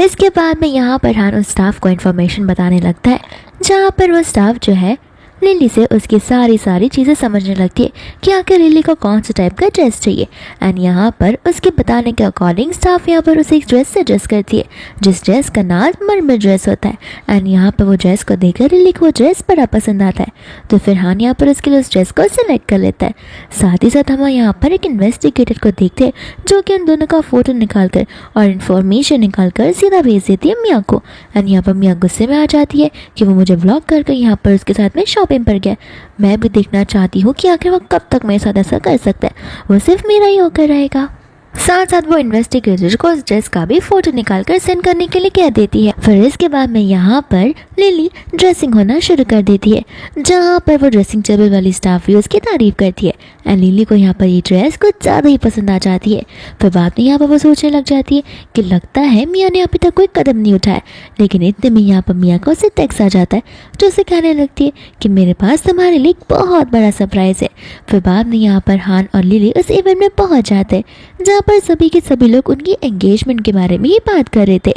इसके बाद में यहाँ पर हान उस स्टाफ को इन्फॉर्मेशन बताने लगता है, जहाँ पर वो स्टाफ जो है लिली से उसकी सारी चीज़ें समझने लगती है कि आखिर लिली को कौन सा टाइप का ड्रेस चाहिए। एंड यहाँ पर उसके बताने के अकॉर्डिंग स्टाफ यहाँ पर उसे एक ड्रेस से ड्रेस करती है, जिस ड्रेस का नाम मरमर ड्रेस होता है। एंड यहाँ पर वो ड्रेस को देखकर लिली को वो ड्रेस बड़ा पसंद आता है, तो फिर हान यहाँ पर उसके लिए उस ड्रेस को सिलेक्ट कर लेता है। साथ ही साथ हम यहाँ पर एक इन्वेस्टिगेटर को देखते हैं जो कि उन दोनों का फ़ोटो निकाल कर और इन्फॉर्मेशन निकाल कर सीधा भेज देती है मियाँ को। एंड यहाँ पर मियाँ गुस्से में आ जाती है कि वो मुझे ब्लॉक करके यहाँ पर उसके साथ में शॉपिंग पर गया। मैं भी देखना चाहती हूँ कि आखिर वो कब तक मेरे साथ ऐसा कर सकता है, वो सिर्फ मेरा ही होकर रहेगा। साथ साथ वो इन्वेस्टिगेटर को उस ड्रेस का भी फोटो निकाल कर सेंड करने के लिए कह देती है। फिर इसके बाद में यहाँ पर लिली ड्रेसिंग होना शुरू कर देती है, जहाँ पर वो ड्रेसिंग टेबल वाली स्टाफ भी उसकी तारीफ करती है। एंड लिली को यहाँ पर ये ड्रेस कुछ ज़्यादा ही पसंद आ जाती है। फिर बाद में यहाँ पर वो सोचने लग जाती है कि लगता है मियाँ ने अभी तक कोई कदम नहीं उठाया, लेकिन इतने में यहाँ पर मियाँ को उससे टेक्स्ट आ जाता है जो उसे कहने लगती है कि मेरे पास तुम्हारे लिए एक बहुत बड़ा सरप्राइज़ है। फिर बाद में यहाँ पर हान और लिली उस इवेंट में पहुँच जाते हैं, जहाँ पर सभी के सभी लोग उनकी एंगेजमेंट के बारे में ही बात कर रहे थे।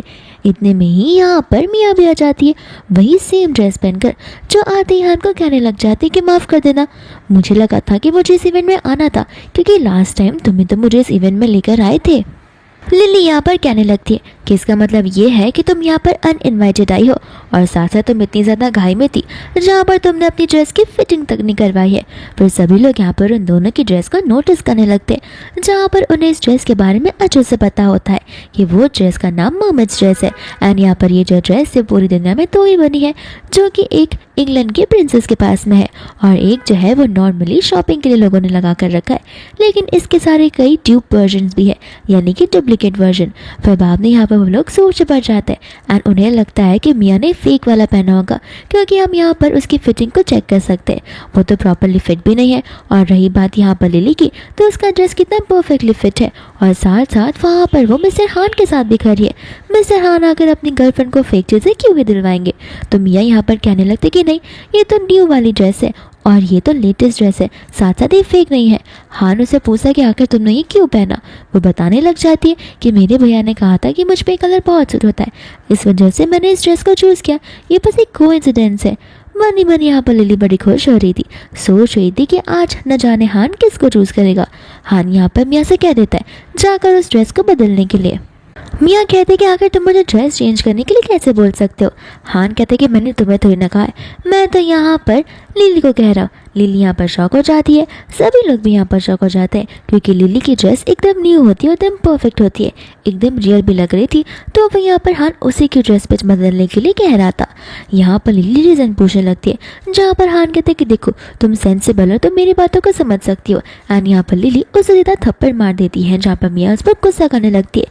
इतने में ही यहाँ पर मियाँ भी आ जाती है, वही सेम ड्रेस पहनकर, जो आते ही हान को कहने लग जाती है कि माफ़ कर देना, मुझे लगा था कि मुझे इस इवेंट में आना था, क्योंकि लास्ट टाइम तुम्हें तो मुझे इस इवेंट में लेकर आए थे। लिली यहाँ पर कहने लगती है कि इसका मतलब ये है कि तुम यहाँ पर अनइनवाइटेड आई हो, और साथ साथ तुम इतनी ज़्यादा घाई में थी जहाँ पर तुमने अपनी ड्रेस की फिटिंग तक नहीं करवाई है। फिर सभी लोग यहाँ पर उन दोनों की ड्रेस को नोटिस करने लगते हैं, जहाँ पर उन्हें इस ड्रेस के बारे में अच्छे से पता होता है कि वो ड्रेस का नाम मर्मेड्स ड्रेस है। एंड यहाँ पर ये जो ड्रेस है पूरी दुनिया में 2 ही बनी है, जो कि एक इंग्लैंड के प्रिंसेस के पास में है और एक जो है वो नॉर्मली शॉपिंग के लिए लोगों ने लगा कर रखा है, लेकिन इसके सारे कई ट्यूब वर्जन भी है, यानी कि डुप्लीकेट वर्जन। फिर बाद में यहाँ पर वो लोग सोच पड़ जाते हैं एंड उन्हें लगता है कि मियाँ ने फेक वाला पहना होगा, क्योंकि हम यहाँ पर उसकी फिटिंग को चेक कर सकते हैं, वो तो प्रॉपरली फिट भी नहीं है। और रही बात यहाँ पर लिली की, तो उसका ड्रेस कितना परफेक्टली फिट है, और साथ साथ वहाँ पर वो मिस्टर हान के साथ भी खड़ी है। मिस्टर हान आकर अपनी गर्लफ्रेंड को फेक चीज़ें क्यों भी दिलवाएंगे। तो मियाँ यहाँ पर कहने लगते कि नहीं, ये तो न्यू वाली ड्रेस है और ये तो लेटेस्ट ड्रेस है, साथ साथ ये फेक नहीं है। हान उसे पूछा कि आखिर तुमने ये क्यों पहना। वो बताने लग जाती है कि मेरे भैया ने कहा था कि मुझ पे कलर बहुत सूट होता है, इस वजह से मैंने इस ड्रेस को चूज़ किया, ये बस एक कोइंसिडेंस है। बनी बनी यहाँ पर लिली बड़ी खुश हो रही थी, सोच रही थी कि आज न जाने हान किसको चूज़ करेगा। हान यहाँ पर मियाँ से कह देता है जाकर उस ड्रेस को बदलने के लिए। मियाँ कहते कि आखिर तुम मुझे ड्रेस चेंज करने के लिए कैसे बोल सकते हो। हान कहते कि मैंने तुम्हें थोड़ी ना कहा है, मैं तो यहाँ पर लिली को कह रहा। लिली यहाँ पर शॉक हो जाती है, सभी लोग भी यहाँ पर शॉक हो जाते हैं क्योंकि लिली की ड्रेस एकदम न्यू होती है, एकदम परफेक्ट होती है, एकदम रियल भी लग रही थी। तो वह यहाँ पर हान उसी की ड्रेस पे बदलने के लिए कह रहा था। यहाँ पर लिली रीज़न पूछने लगती है, जहाँ पर हान कहते कि देखो तुम सेंसिबल हो तो मेरी बातों को समझ सकती हो। एंड यहाँ पर लिली उसे सीधा थप्पड़ मार देती है, जहाँ पर मियाँ उस पर गुस्सा करने लगती है।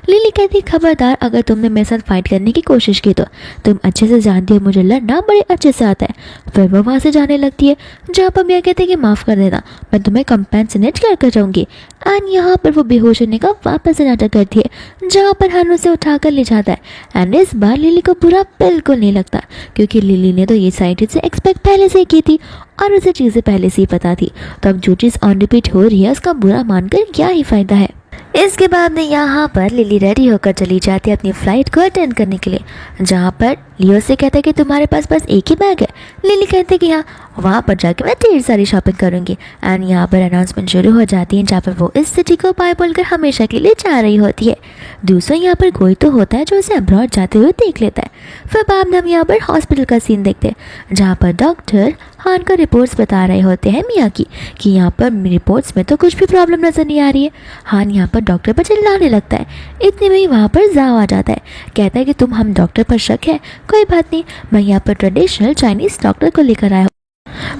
लिली कहती है, खबरदार अगर तुमने मेरे साथ फाइट करने की कोशिश की तो तुम अच्छे से जानती हो मुझे लड़ना बड़े अच्छे से आता है। फिर वो वहाँ से जाने लगती है, जहाँ पर मियाँ कहते हैं कि माफ़ कर देना, मैं तुम्हें कंपेंसेट कर जाऊँगी। एंड यहाँ पर वो बेहोश होने का वापस से नाटक करती है, जहाँ पर हान उसे उठाकर ले जाता है। एंड इस बार लिली को बुरा बिल्कुल नहीं लगता क्योंकि लिली ने तो ये साइड से एक्सपेक्ट पहले से ही की थी और उसे चीज़ें पहले से ही पता थी। तो अब जो चीज़ ऑन रिपीट हो रही है उसका बुरा मानकर क्या ही फ़ायदा है। इसके बाद में यहाँ पर लिली रेडी होकर चली जाती है अपनी फ़्लाइट को अटेंड करने के लिए, जहाँ पर लियो से कहता है कि तुम्हारे पास बस एक ही बैग है। लिली कहते हैं कि हाँ, वहाँ पर जाके मैं ढेर सारी शॉपिंग करूँगी। एंड यहाँ पर अनाउंसमेंट शुरू हो जाती है, जहाँ पर वो इस सिटी को बाय बोलकर हमेशा के लिए जा रही होती है। दूसरा यहाँ पर कोई तो होता है जो उसे अब्रॉड जाते हुए देख लेता है। फिर बाद में हम यहाँ पर हॉस्पिटल का सीन देखते हैं, जहाँ पर डॉक्टर हान को रिपोर्ट्स बता रहे होते हैं मियाँ की कि यहाँ पर रिपोर्ट्स में तो कुछ भी प्रॉब्लम नज़र नहीं आ रही है। हान यहाँ पर डॉक्टर पर चिल्लाने लगता है। इतने में ही वहाँ पर जाओ आ जाता है, कहता है कि तुम हम डॉक्टर पर शक है, कोई बात नहीं, मैं यहाँ पर ट्रेडिशनल चाइनीज़ डॉक्टर को लेकर आया हूँ।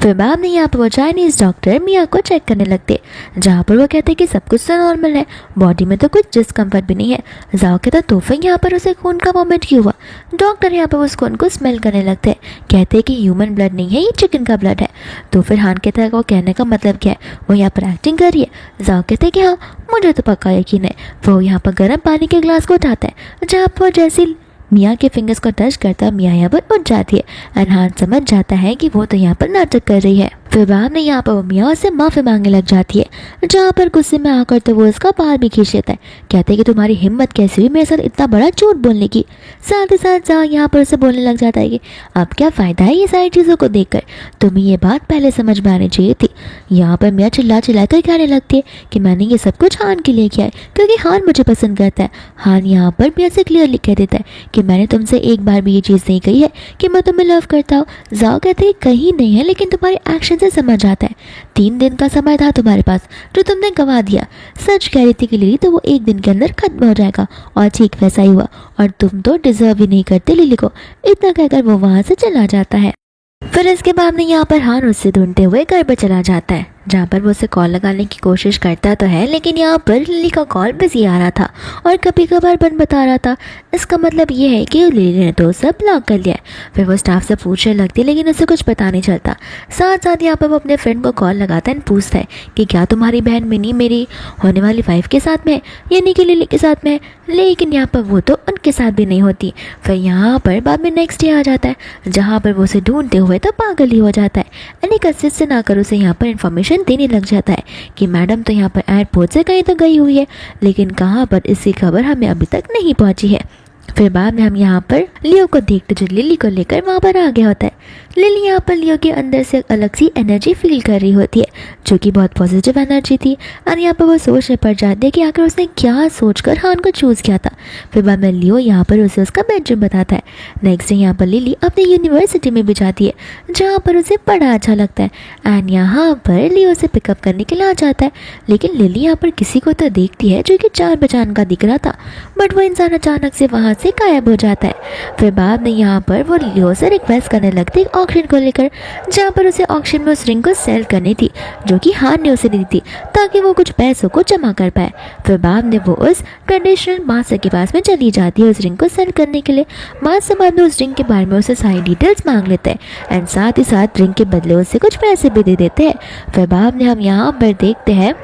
फिर बाद में यहाँ पर वो चाइनीज़ डॉक्टर मियाँ को चेक करने लगते, जहाँ पर वो कहते हैं कि सब कुछ तो नॉर्मल है, बॉडी में तो कुछ डिस्कम्फर्ट भी नहीं है। जाओ कहता तो फिर यहाँ पर उसे खून का वॉमिट क्यों हुआ। डॉक्टर यहाँ पर उस खून को स्मेल करने लगते हैं, कहते हैं कि ह्यूमन ब्लड नहीं है, ये चिकन का ब्लड है। तो फिर हान कहता है वो कहने का मतलब क्या है, वो यहाँ पर एक्टिंग कर रही है। जाओ कहते हैं कि हाँ मुझे तो पक्का यकीन है। वो यहाँ पर गर्म पानी के ग्लास को उठाता है, जहाँ पर जैसी मियाँ के फिंगर्स को टच करता मियाँ यहाँ पर उठ जाती है। एंड हान समझ जाता है कि वो तो यहाँ पर नाटक कर रही है। फिर बाद में यहाँ पर वो मियाँ उससे माफ़ी मांगने लग जाती है, जहाँ पर गुस्से में आकर तो वो उसका बाल भी खींच लेता है, कहते हैं कि तुम्हारी हिम्मत कैसे हुई मेरे साथ इतना बड़ा झूठ बोलने की। साथ ही साथ जहाँ यहाँ पर उसे बोलने लग जाता है कि अब क्या फ़ायदा है ये सारी चीज़ों को देखकर, तुम्हें ये बात पहले समझ में आनी चाहिए थी। यहाँ पर मियाँ चिल्ला कर कहने लगती है कि मैंने ये सब कुछ हान के लिए किया है क्योंकि हान मुझे पसंद करता है। हान यहाँ पर मियाँ से क्लियरली कह देता है कि मैंने तुमसे एक बार भी ये चीज़ नहीं कही है कि मैं तुम्हें लव करता हूँ। जाओ कहते हैं कहीं नहीं है, लेकिन तुम्हारे एक्शन से समझ आता है। 3 दिन का समय था तुम्हारे पास जो तुमने गंवा दिया। सच कह रही थी कि लिली तो वो 1 दिन के अंदर खत्म हो जाएगा, और ठीक वैसा ही हुआ, और तुम तो डिजर्व ही नहीं करते लिली को। इतना कहकर वो वहाँ से चला जाता है। फिर इसके बाद में यहाँ पर हान उससे ढूंढते हुए घर पर चला जाता है, जहाँ पर वो उसे कॉल लगाने की कोशिश करता तो है, लेकिन यहाँ पर लिली का कॉल बिजी आ रहा था और कभी कभार बंद बता रहा था। इसका मतलब ये है कि लिली ने तो सब ब्लॉक कर लिया है। फिर वो स्टाफ से पूछने लगती है, लेकिन उसे कुछ पता नहीं चलता। साथ साथ यहाँ पर वो अपने फ्रेंड को कॉल लगाता है, पूछता है कि क्या तुम्हारी बहन मिनी मेरी होने वाली वाइफ के साथ में है, यानी कि लिली के साथ में है, लेकिन यहाँ पर वो तो उनके साथ भी नहीं होती। फिर यहाँ पर बाद में नेक्स्ट डे आ जाता है, जहाँ पर वो उसे ढूंढते हुए तो पागल ही हो जाता है। अनेक असित से ना कर उसे यहाँ पर इन्फॉर्मेशन देने लग जाता है कि मैडम तो यहाँ पर एयरपोर्ट से कहीं तो गई हुई है, लेकिन कहाँ पर इसकी खबर हमें अभी तक नहीं पहुंची है। फिर बाद में हम यहाँ पर लियो को देखते जो लिली को लेकर वहाँ पर आ गया होता है। लिली यहाँ पर लियो के अंदर से एक अलग सी एनर्जी फील कर रही होती है, जो कि बहुत पॉजिटिव एनर्जी थी। और यहाँ पर वो सोचने पड़ जाती है कि आखिर उसने क्या सोचकर हान को चूज़ किया था। फिर बाद में लियो यहाँ पर उसे उसका बेडरूम बताता है। नेक्स्ट डे यहाँ पर लिली अपनी यूनिवर्सिटी में भी जाती है, जहाँ पर उसे बड़ा अच्छा लगता है। एंड यहाँ पर लियो उसे पिकअप करने के लिए आ जाता है, लेकिन लिली यहाँ पर किसी को तो देखती है जो कि जान पहचान का दिख रहा था, बट वो इंसान अचानक से वहाँ से गायब हो जाता है। फिर बाद में यहाँ पर वो लियो से रिक्वेस्ट करने लगती है ऑक्शन को लेकर, जहाँ पर उसे ऑक्शन में उस रिंग को सेल करनी थी जो कि हान ने उसे दी थी, ताकि वो कुछ पैसों को जमा कर पाए। फिर बाद में वो उस ट्रेडिशनल मास्टर के पास में चली जाती है उस रिंग को सेल करने के लिए। मास्टर बाद में उस रिंग के बारे में उसे सारी डिटेल्स मांग लेते हैं एंड साथ ही साथ रिंग के बदले उसे कुछ पैसे भी दे देते हैं। फिर बाद में हम यहाँ पर देखते हैं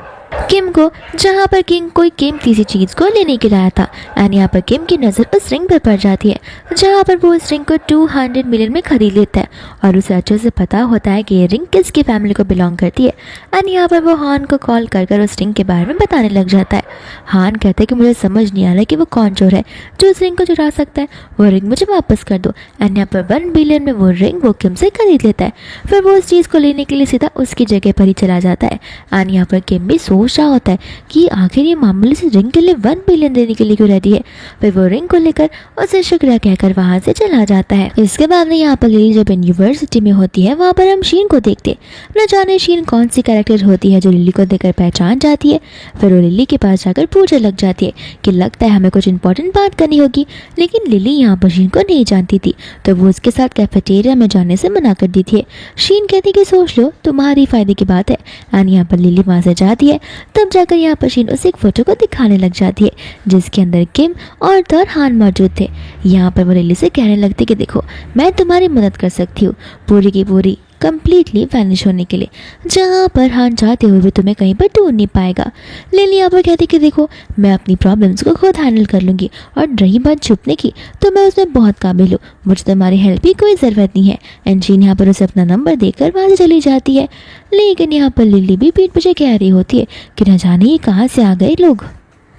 किम को, जहाँ पर किंग कोई कीमती सी चीज़ को लेने के लिए आया था। एंड यहाँ पर किम की नज़र उस रिंग पर पड़ जाती है, जहाँ पर वो उस रिंग को 200 मिलियन में खरीद लेता है, और उसे अच्छे से पता होता है कि ये रिंग किसकी फैमिली को बिलोंग करती है। एंड यहाँ पर वो हान को कॉल कर उस रिंग के बारे में बताने लग जाता है। हान कहता है कि मुझे समझ नहीं आ रहा कि वो कौन चोर है जो उस रिंग को चुरा सकता है, वो रिंग मुझे वापस कर दो। एंड यहाँ पर 1 बिलियन में वो रिंग वो किम से खरीद लेता है। फिर वो उस चीज़ को लेने के लिए सीधा उसकी जगह पर ही चला जाता है। एंड यहाँ पर किम भी सोचने सोच रहा होता है कि आखिर ये मामूली से रिंग के लिए 1 बिलियन देने के लिए क्यों रेडी है। फिर वो रिंग को लेकर उसे शुक्रिया कहकर वहाँ से चला जाता है। इसके बाद में यहाँ पर लिली जब यूनिवर्सिटी में होती है वहाँ पर हम शीन को देखते। न जाने शीन कौन सी कैरेक्टर होती है जो लिली को देखकर पहचान जाती है। फिर वो लिली के पास जाकर पूछने लग जाती है कि लगता है हमें कुछ इंपॉर्टेंट बात करनी होगी, लेकिन लिली यहाँ पर शीन को नहीं जानती थी तो वो उसके साथ कैफेटेरिया में जाने से मना कर दी थी। शीन कहती कि सोच लो, तुम्हारी फायदे की बात है। एंड यहाँ पर लिली वहाँ से जाती है। तब जाकर यहाँ पर शीन उसे एक फोटो को दिखाने लग जाती है जिसके अंदर किम और थर हान मौजूद थे। यहाँ पर वो लिली से कहने लगती कि देखो, मैं तुम्हारी मदद कर सकती हूँ पूरी की पूरी कम्प्लीटली वैनिश होने के लिए, जहाँ पर हान चाहते हुए भी तुम्हें कहीं पर ढूंढ नहीं पाएगा। लिली यहाँ पर कहती कि देखो, मैं अपनी प्रॉब्लम्स को खुद हैंडल कर लूँगी और रही बात छुपने की तो मैं उसमें बहुत काबिल हूँ, मुझे तुम्हारी हेल्प की कोई ज़रूरत नहीं है। एंड शीन यहाँ पर उसे अपना नंबर देकर वहाँ से चली जाती है। लेकिन यहाँ पर लिली भी पीठ पीछे कह रही होती है कि न जाने ये कहाँ से आ गए लोग।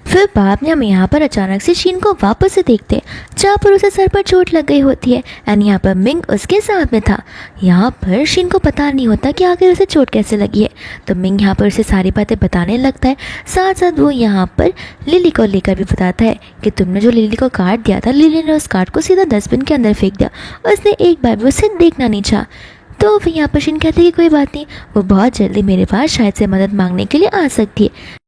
फिर बाद में हम यहाँ पर अचानक से शीन को वापस से देखते जहाँ पर उसे सर पर चोट लग गई होती है। एंड यहाँ पर मिंग उसके साथ में था। यहाँ पर शीन को पता नहीं होता कि आखिर उसे चोट कैसे लगी है, तो मिंग यहाँ पर उसे सारी बातें बताने लगता है। साथ साथ वो यहाँ पर लिली को लेकर भी बताता है कि तुमने जो लिली को कार्ड दिया था, लिली ने उस कार्ड को सीधा डस्टबिन के अंदर फेंक दिया, उसने एक बार भी उसे देखना नहीं चाहा। तो फिर यहाँ पर शीन कहते हैं कि कोई बात नहीं, वो बहुत जल्दी मेरे पास शायद से मदद मांगने के लिए आ सकती है।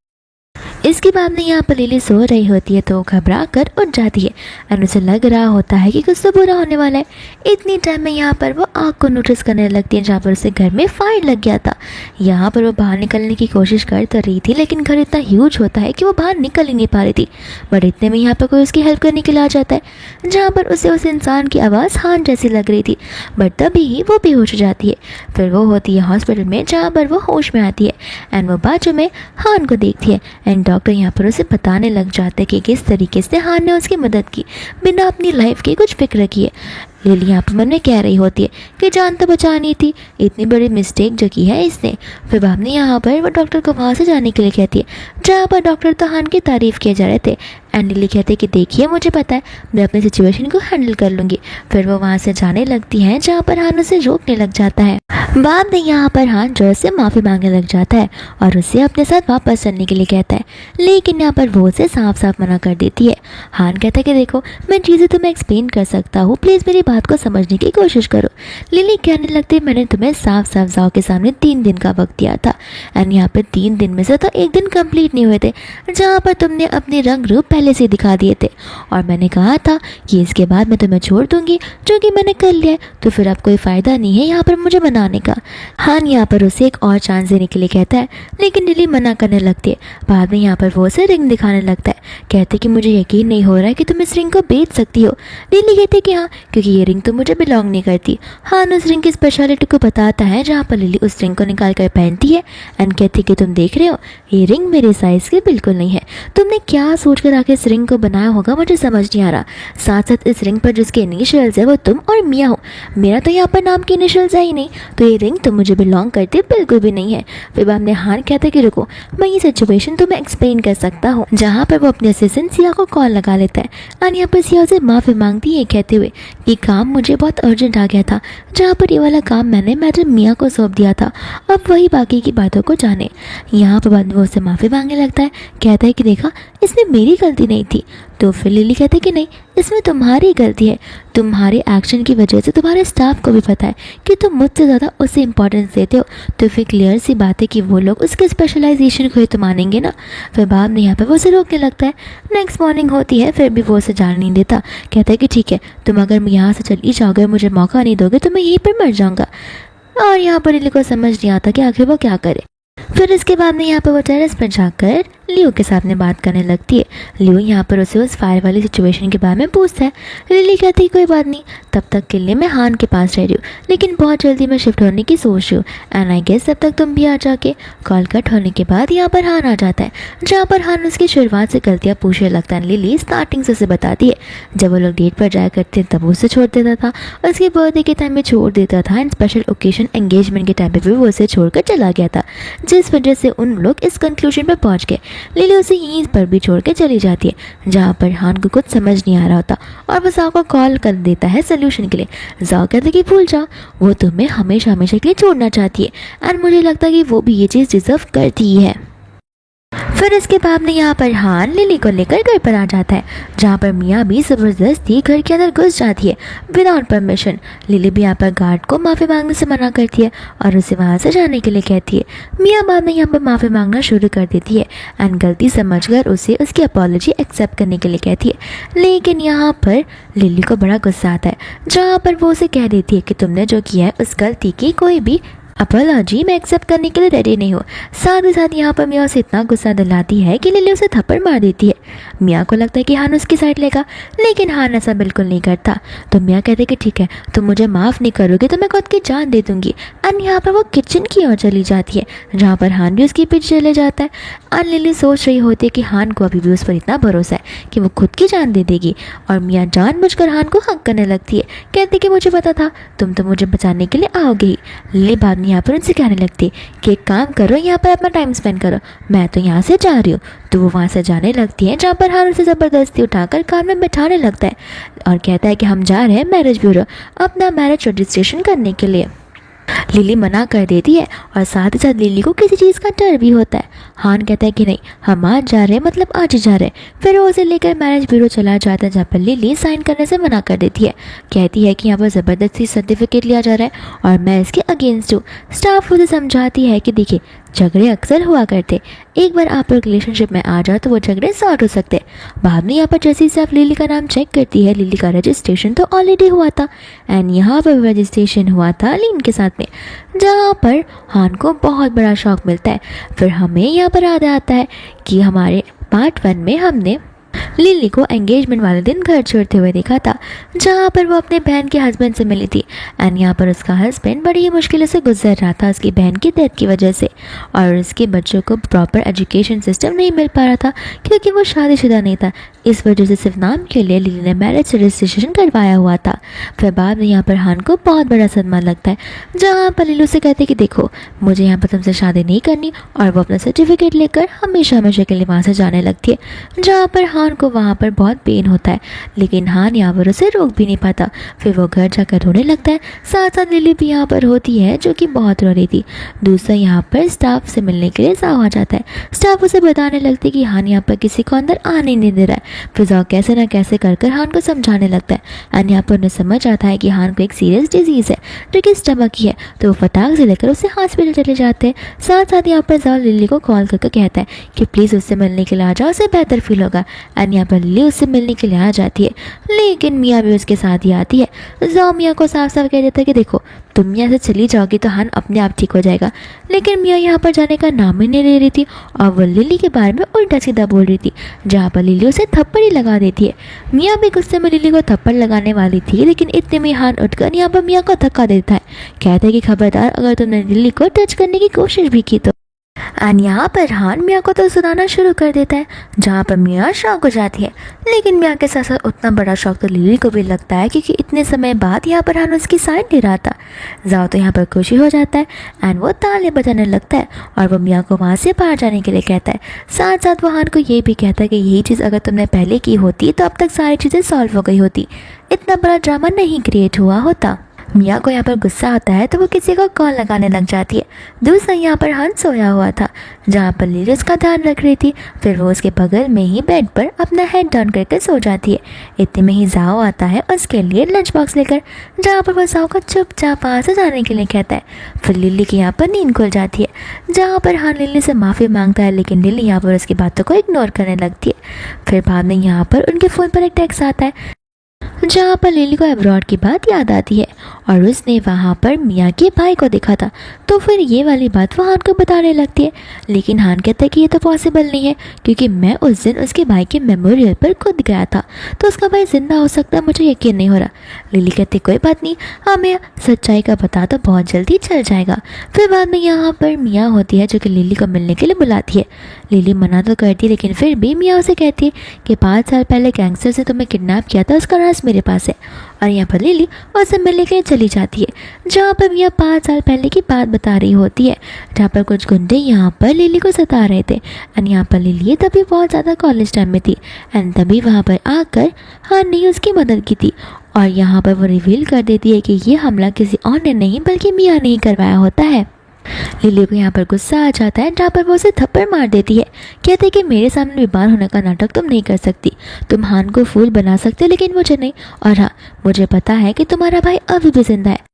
इसके बाद में यहाँ पर लिली सो रही होती है तो वो घबरा कर उठ जाती है और उसे लग रहा होता है कि कुछ तो बुरा होने वाला है। इतनी टाइम में यहाँ पर वो आग को नोटिस करने लगती है जहाँ पर उसे घर में फायर लग गया था। यहाँ पर वो बाहर निकलने की कोशिश कर तो रही थी, लेकिन घर इतना ह्यूज होता है कि वो बाहर निकल ही नहीं पा रही थी। बट इतने में यहाँ पर कोई उसकी हेल्प करने के लिए आ जाता है जहाँ पर उसे उस इंसान की आवाज़ हान जैसी लग रही थी। बट तभी ही वो बेहोश हो जाती है। फिर वो होती है हॉस्पिटल में जहाँ पर वो होश में आती है एंड वो बाजू में हान को देखती है। एंड डॉक्टर यहाँ पर उसे बताने लग जाते कि किस तरीके से हान ने उसकी मदद की बिना अपनी लाइफ की कुछ फिक्र किए। लिली यहाँ पर मन में कह रही होती है कि जान तो बचानी थी, इतनी बड़ी मिस्टेक जो की है इसने। फिर बाद में यहाँ पर वो डॉक्टर को वहाँ से जाने के लिए कहती है जहाँ पर डॉक्टर तो हान की तारीफ़ किए जा रहे थे। एंड लिली कहती है कि देखिए, मुझे पता है, मैं अपनी सिचुएशन को हैंडल कर लूँगी। फिर वो वहाँ से जाने लगती हैं जहाँ पर हान उसे रोकने लग जाता है। बाद में यहाँ पर हान जो से माफ़ी मांगने लग जाता है और उसे अपने साथ वापस चलने के लिए कहता है, लेकिन यहाँ पर वो उसे साफ साफ मना कर देती है। हान कहता है कि देखो, मैं चीज़ें तुम्हें एक्सप्लेन कर सकता हूँ, प्लीज़ मेरी बात को समझने की कोशिश करो। लिली कहने लगती, मैंने तुम्हें साफ साफ जाओ के सामने 3 दिन का वक्त दिया था एंड यहाँ पर 3 दिन में से तो 1 दिन कंप्लीट नहीं हुए थे जहाँ पर तुमने अपने रंग रूप पहले से दिखा दिए थे और मैंने कहा था कि इसके बाद मैं तुम्हें छोड़ दूंगी, जो कि मैंने कर लिया है, तो फिर अब कोई फ़ायदा नहीं है यहाँ पर मुझे बनाने का। हान यहाँ पर उसे एक और चांस देने के लिए कहता है, लेकिन लिली मना करने लगती है। बाद में यहाँ पर वो उसे रिंग दिखाने लगता है, कहते कि मुझे यकीन नहीं हो रहा है कि तुम इस रिंग को बेच सकती हो। लिली कहती कि हाँ, क्योंकि ये रिंग तो मुझे बिलोंग नहीं करती। हान उस रिंग की स्पेशलिटी को बताता है जहाँ पर लिली उस रिंग को निकाल कर पहनती है एंड कहती कि तुम देख रहे हो, ये रिंग मेरे साइज़ की बिल्कुल नहीं है। तुमने क्या सोच कर आके इस रिंग को बनाया होगा, मुझे समझ नहीं आ रहा। साथ साथ इस रिंग पर जिसके इनिशियल्स है वो तुम और मिया हो, मेरा तो यहाँ पर नाम के इनिशियल्स है ही नहीं, तो ये रिंग तो मुझे बिलोंग करती बिल्कुल भी नहीं है। फिर बाद में हान कहते कि रुको, मैं ये सिचुएशन तुम्हें एक्सप्लेन कर सकता हूँ। जहाँ पर वो अपने असिस्टेंट सिया को कॉल लगा लेता है और यहाँ पर सिया से माफ़ी मांगती है कहते हुए कि काम मुझे बहुत अर्जेंट आ गया था, जहाँ पर ये वाला काम मैंने मैडम मिया को सौंप दिया था, अब वही बाकी की बातों को जाने। यहाँ पर बाद में वो उससे माफ़ी मांगने लगता है, कहता है कि देखा, इसमें मेरी गलती नहीं थी। तो फिर लिली कहते है कि नहीं, इसमें तुम्हारी गलती है, तुम्हारे एक्शन की वजह से तुम्हारे स्टाफ को भी पता है कि तुम मुझसे ज़्यादा उसे इंपॉर्टेंस देते हो, तो फिर क्लियर सी बात है कि वो लोग उसके स्पेशलाइजेशन को ही तो मानेंगे ना। फिर बाद में यहाँ पर वो उसे रोकने लगता है। नेक्स्ट मॉर्निंग होती है, फिर भी वो उसे जाने नहीं देता, कहता है कि ठीक है, तुम अगर यहाँ से चली जाओगे, मुझे मौका नहीं दोगे तो मैं यहीं पर मर जाऊँगा। और यहाँ पर लिली को समझ नहीं आता कि आखिर वो क्या करे। फिर इसके बाद में यहाँ पर वो टेरेस पर जाकर लियो के साथ में बात करने लगती है। लियो यहाँ पर उसे उस फायर वाली सिचुएशन के बारे में पूछता है। लिली कहती है कोई बात नहीं, तब तक के लिए मैं हान के पास रह रही हूँ, लेकिन बहुत जल्दी मैं शिफ्ट होने की सोच रही हूँ एंड आई गेस तब तक तुम भी आ जाके। कॉल कट होने के बाद यहाँ पर हान आ जाता है, जहाँ पर हान उसकी शुरुआत से गलतियाँ पूछने लगता है। लिली स्टार्टिंग से उसे बताती है, जब वो लोग डेट पर जाया करते तब वो उसे छोड़ देता था, उसके बर्थडे के टाइम में छोड़ देता था एंड स्पेशल ओकेजन एंगेजमेंट के टाइम पर भी वो उसे छोड़कर चला गया था, जिस वजह से उन लोग इस कंक्लूजन पर पहुँच गए। लिली उसे यहीं पर भी छोड़ के चली जाती है, जहाँ पर हान को कुछ समझ नहीं आ रहा होता और वो जाओ को कॉल कर देता है सोल्यूशन के लिए। जाओ कहते कि भूल जाओ, वो तुम्हें हमेशा हमेशा के लिए छोड़ना चाहती है एंड मुझे लगता है कि वो भी ये चीज़ डिजर्व करती है। फिर इसके बाद में यहाँ पर हान लिली को लेकर घर पर आ जाता है, जहाँ पर मियाँ भी ज़बरदस्ती घर के अंदर घुस जाती है विदाउट परमिशन। लिली भी यहाँ पर गार्ड को माफ़ी मांगने से मना करती है और उसे वहाँ से जाने के लिए कहती है। मियाँ बाद में यहाँ पर माफ़ी मांगना शुरू कर देती है एंड गलती समझकर उसे उसकी अपॉलॉजी एक्सेप्ट करने के लिए कहती है। लेकिन यहाँ पर लिली को बड़ा गुस्सा आता है, जहाँ पर वो उसे कह देती है कि तुमने जो किया है उस गलती की कोई भी अपॉलॉजी मैं एक्सेप्ट करने के लिए रेडी नहीं हूँ। साथ ही साथ यहाँ पर मियाँ उसे इतना गुस्सा दिलाती है कि लिली उसे थप्पड़ मार देती है। मियाँ को लगता है कि हान उसकी साइड लेगा, लेकिन हान ऐसा बिल्कुल नहीं करता। तो मियाँ कहते हैं कि ठीक है, तुम मुझे माफ़ नहीं करोगे तो मैं खुद की जान दे दूँगी। एंड यहाँ पर वो किचन की ओर चली जाती है, जहाँ पर हान भी उसके पीछे चले जाता है। एंड लिली सोच रही होती है कि हान को अभी भी उस पर इतना भरोसा है कि वो खुद की जान दे देगी, और मियाँ जानबूझकर हान को हक करने लगती है, कहती कि मुझे पता था तुम तो मुझे बचाने के लिए आओगे ही। लिली बाद में यहाँ पर उनसे कहने लगती कि एक काम करो, यहाँ पर अपना टाइम स्पेंड करो, मैं तो यहाँ से जा रही हूँ। तो वो वहाँ से जाने लगती है, जहाँ पर हान उसे ज़बरदस्ती उठाकर कार में बैठाने लगता है और कहता है कि हम जा रहे हैं मैरिज ब्यूरो अपना मैरिज रजिस्ट्रेशन करने के लिए। लिली मना कर देती है और साथ ही साथ लिली को किसी चीज़ का डर भी होता है। हान कहता है कि नहीं, हम आज जा रहे हैं, मतलब आज ही जा रहे हैं। फिर वो उसे लेकर मैरिज ब्यूरो चला जाता है, जहाँ पर लिली साइन करने से मना कर देती है, कहती है कि यहाँ पर ज़बरदस्ती सर्टिफिकेट लिया जा रहा है और मैं इसके अगेंस्ट हूँ। स्टाफ उसे समझाती है कि देखिए झगड़े अक्सर हुआ करते, एक बार आप लोग रिलेशनशिप में आ जाओ तो वो झगड़े सॉर्ट हो सकते। बाद में यहाँ पर जैसे ही आप लिली का नाम चेक करती है, लिली का रजिस्ट्रेशन तो ऑलरेडी हुआ था एंड यहाँ पर रजिस्ट्रेशन हुआ था लीन के साथ में, जहाँ पर हान को बहुत बड़ा शौक मिलता है। फिर हमें यहाँ पर याद आता है कि हमारे पार्ट 1 में हमने लिली को एंगेजमेंट वाले दिन घर छोड़ते हुए देखा था, जहाँ पर वो अपने बहन के हस्बैंड से मिली थी एंड यहाँ पर उसका हस्बैंड बड़ी ही मुश्किलों से गुजर रहा था उसकी बहन की डेथ की वजह से, और उसके बच्चों को प्रॉपर एजुकेशन सिस्टम नहीं मिल पा रहा था क्योंकि वो शादीशुदा नहीं था। इस वजह से सिर्फ नाम के लिए लिली ने मैरिज रजिस्ट्रेशन करवाया हुआ था। फिर बाद में यहाँ पर हान को बहुत बड़ा सदमा लगता है, जहाँ पर लिली से कहते कि देखो मुझे यहाँ पर तुमसे शादी नहीं करनी, और वो अपना सर्टिफिकेट लेकर हमेशा हमेशा के लिए वहाँ से जाने लगती है, जहाँ पर हान को वहाँ पर बहुत पेन होता है, लेकिन हान यहाँ पर उसे रोक भी नहीं पाता। फिर वो घर जाकर रोने लगता है। साथ साथ लिली भी यहाँ पर होती है, जो कि बहुत रो रही थी। दूसरा यहाँ पर स्टाफ से मिलने के लिए जाओ आ जाता है। स्टाफ उसे बताने लगती है कि हान यहाँ पर किसी को अंदर आने नहीं दे रहा है। फिर जाओ कैसे ना कैसे कर हान को समझाने लगता है एंड यहाँ पर उन्हें समझ आता है कि हान को एक सीरियस डिजीज़ है जो कि स्टमक की है, तो वो फटाक से लेकर उसे हॉस्पिटल चले जाते हैं। साथ साथ यहाँ पर जाओ लिली को कॉल करके कहता है कि प्लीज़ उससे मिलने के लिए आ जाओ, उसे बेहतर फील होगा। एंड यहाँ पर लिली उससे मिलने के लिए आ जाती है, लेकिन मियाँ भी उसके साथ ही आती है। जाओ मियाँ को साफ साफ कह देता है कि देखो तुम यहाँ से चली जाओगी तो हान अपने आप ठीक हो जाएगा, लेकिन मियाँ यहाँ पर जाने का नाम ही नहीं ले रही थी और वो लिली के बारे में उल्टा सीधा बोल रही थी, जहाँ पर लिली उसे थप्पड़ ही लगा देती है। मियाँ भी गुस्से में लिली को थप्पड़ लगाने वाली थी, लेकिन इतने में हान उठकर यहाँ पर मियाँ को धक्का देता है, कहता है कि खबरदार अगर तुमने लिली को टच करने की कोशिश भी की तो। एंड यहाँ पर हान मियाँ को तो सुनाना शुरू कर देता है, जहाँ पर मियाँ शॉक हो जाती है, लेकिन मियाँ के साथ साथ उतना बड़ा शौक तो लिली को भी लगता है, क्योंकि इतने समय बाद यहाँ पर हान उसकी साइड ले रहा था। जाओ तो यहाँ पर खुशी हो जाता है एंड वो ताले बजाने लगता है और वो मियाँ को वहाँ से बाहर जाने के लिए कहता है। साथ साथ वो हान को ये भी कहता है कि यही चीज़ अगर तुमने पहले की होती तो अब तक सारी चीज़ें सॉल्व हो गई होती, इतना बड़ा ड्रामा नहीं क्रिएट हुआ होता। मियाँ को यहाँ पर गुस्सा आता है तो वो किसी को कॉल लगाने लग जाती है। दूसरा यहाँ पर हान सोया हुआ था, जहाँ पर लिली उसका ध्यान रख रही थी। फिर वो उसके बगल में ही बेड पर अपना हेड डाउन करके सो जाती है। इतने में ही जाओ आता है उसके लिए लंच बॉक्स लेकर, जहाँ पर वो जाओ को चुपचाप वहाँ से जाने के लिए कहता है। फिर लिली की यहाँ पर नींद खुल जाती है, जहाँ पर हान लिली से माफ़ी मांगता है, लेकिन लिली यहाँ पर उसकी बातों को इग्नोर करने लगती है। फिर बाद में यहाँ पर उनके फ़ोन पर एक टेक्स्ट आता है, जहाँ पर लिली को अब्रॉड की बात याद आती है और उसने वहाँ पर मियाँ के भाई को देखा था। तो फिर ये वाली बात वो हान को बताने लगती है, लेकिन हान कहता है कि ये तो पॉसिबल नहीं है, क्योंकि मैं उस दिन उसके भाई के मेमोरियल पर खुद गया था, तो उसका भाई जिंदा हो सकता है, मुझे यकीन नहीं हो रहा। लिली कहती कोई बात नहीं, हमें सच्चाई का पता तो बहुत जल्दी चल जाएगा। फिर बाद में यहाँ पर मियाँ होती है, जो कि लिली को मिलने के लिए बुलाती है। लिली मना तो करती है, लेकिन फिर भी मियाँ उसे कहती है कि 5 साल पहले गैंगस्टर से तुम्हें किडनैप किया था, उसका राज मेरे पास है। और यहाँ पर लिली उससे मिलने के लिए चली जाती है, जहाँ पर मियाँ 5 साल पहले की बात बता रही होती है, जहाँ पर कुछ गुंडे यहाँ पर लिली को सता रहे थे। एंड यहाँ पर लिली तभी बहुत ज़्यादा कॉलेज टाइम में थी एंड तभी वहाँ पर आकर हान ने उसकी मदद की थी। और यहाँ पर वो रिवील कर देती है कि ये हमला किसी और ने नहीं बल्कि मियाँ ने ही करवाया होता है। लिली को यहाँ पर गुस्सा आ जाता है, जहाँ पर वो उसे थप्पड़ मार देती है। कहते हैं कि मेरे सामने बीमार होने का नाटक तुम नहीं कर सकती। तुम हान को फूल बना सकते हो लेकिन मुझे नहीं। और हाँ, मुझे पता है कि तुम्हारा भाई अभी भी जिंदा है।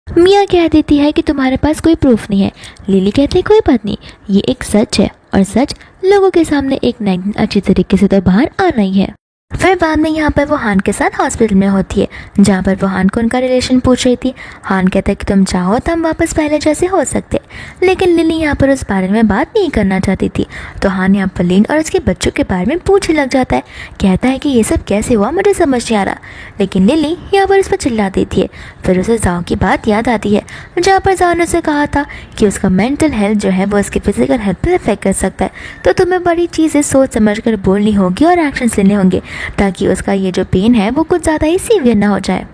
मिया कह देती है कि तुम्हारे पास कोई प्रूफ नहीं है। लिली कहती है कोई बात नहीं, ये एक सच है और सच लोगों के सामने एक ना एक दिन अच्छी तरीके से तो बाहर आना ही है। फिर बाद में यहाँ पर वो हान के साथ हॉस्पिटल में होती है, जहाँ पर वो हान को उनका रिलेशन पूछ रही थी। हान कहता है कि तुम चाहो तो हम वापस पहले जैसे हो सकते, लेकिन लिली यहाँ पर उस बारे में बात नहीं करना चाहती थी। तो हान यहाँ पर लिन और उसके बच्चों के बारे में पूछने लग जाता है। कहता है कि ये सब कैसे हुआ मुझे समझ नहीं आ रहा, लेकिन लिली यहाँ पर उस पर चिल्ला देती है। फिर उसे जाओ की बात याद आती है, जहाँ पर जाओ ने उसे कहा था कि उसका मेंटल हेल्थ जो है वो उसके फिजिकल हेल्थ पर इफेक्ट कर सकता है, तो तुम्हें बड़ी चीज़ें सोच समझ कर बोलनी होगी और एक्शंस लेने होंगे, ताकि उसका ये जो पेन है वो कुछ ज़्यादा ही सीवियर ना हो जाए।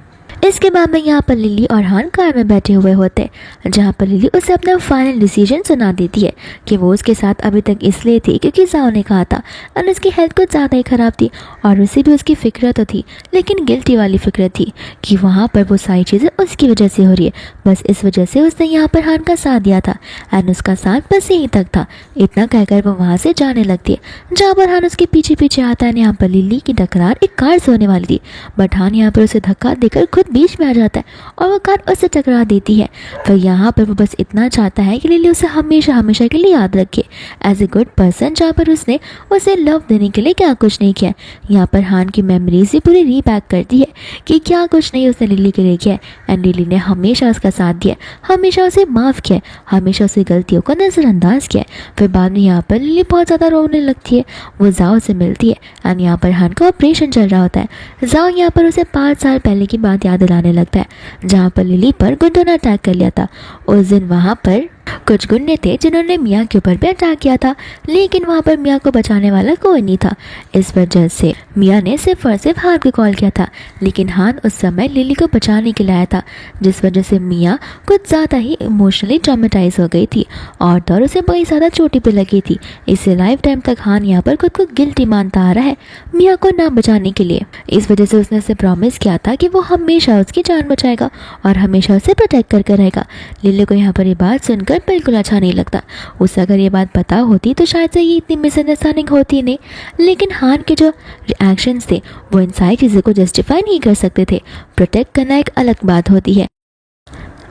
इसके बाद में यहाँ पर लिली और हान कार में बैठे हुए होते हैं, जहाँ पर लिली उसे अपना फाइनल डिसीजन सुना देती है कि वो उसके साथ अभी तक इसलिए थी क्योंकि जाओ ने कहा था और उसकी हेल्थ कुछ ज़्यादा ही ख़राब थी और उसे भी उसकी फ़िक्र तो थी, लेकिन गिल्टी वाली फ़िक्र थी कि वहाँ पर वो सारी चीज़ें उसकी वजह से हो रही है। बस इस वजह से उसने यहाँ पर हान का साथ दिया था एंड उसका साथ बस यहीं तक था। इतना कहकर वो वहाँ से जाने लगती है, जहाँ पर हान उसके पीछे पीछे आता है। यहाँ पर लिली की टकरार एक कार से होने वाली थी, बट हान यहाँ पर उसे धक्का देकर खुद बीच में आ जाता है और वो कार उससे टकरा देती है। फिर यहाँ पर वो बस इतना चाहता है कि लिली उसे हमेशा हमेशा के लिए याद रखे एज ए गुड पर्सन, जहाँ पर उसने उसे लव देने के लिए क्या कुछ नहीं किया। यहाँ पर हान की मेमोरीज भी पूरी रीबैक करती है कि क्या कुछ नहीं उसने लिली के लिए किया एंड लिली ने हमेशा उसका साथ दिया, हमेशा उसे माफ़ किया, हमेशा उसकी गलतियों को नज़रअंदाज किया। फिर बाद में यहाँ पर लिली बहुत ज़्यादा रोने लगती है। वो जाओ से मिलती है एंड यहाँ पर हान का ऑपरेशन चल रहा होता है। जाओ यहाँ पर उसे 5 साल पहले की बात याद दिलाने लगता है, जहाँ पर लिली पर गुंडों ने अटैक कर लिया था। उस दिन वहाँ पर कुछ गुंडे थे जिन्होंने मियाँ के ऊपर भी अटैक किया था, लेकिन वहाँ पर मियाँ को बचाने वाला कोई नहीं था। इस वजह से मियाँ ने सिर्फ और सिर्फ हान को कॉल किया था, लेकिन हान उस समय लिली को बचाने के लिए आया था, जिस वजह से मियाँ कुछ ज़्यादा ही इमोशनली ट्रॉमेटाइज हो गई थी और तो उसे बड़ी ज़्यादा चोटी पे लगी थी। इससे लाइफ टाइम तक हान यहाँ पर खुद को गिल्टी मानता आ रहा है मियाँ को ना बचाने के लिए। इस वजह से उसने उसे प्रॉमिस किया था कि वो हमेशा उसकी जान बचाएगा और हमेशा उसे प्रोटेक्ट करके रहेगा। लिली को यहाँ पर ये बात सुनकर बिल्कुल अच्छा नहीं लगता। उसे अगर ये बात पता होती तो शायद से ये इतनी मिसअंडरस्टैंडिंग होती नहीं, लेकिन हान के जो रिएक्शंस थे वो इन सारी चीज़ों को जस्टिफाई नहीं कर सकते थे। प्रोटेक्ट करना एक अलग बात होती है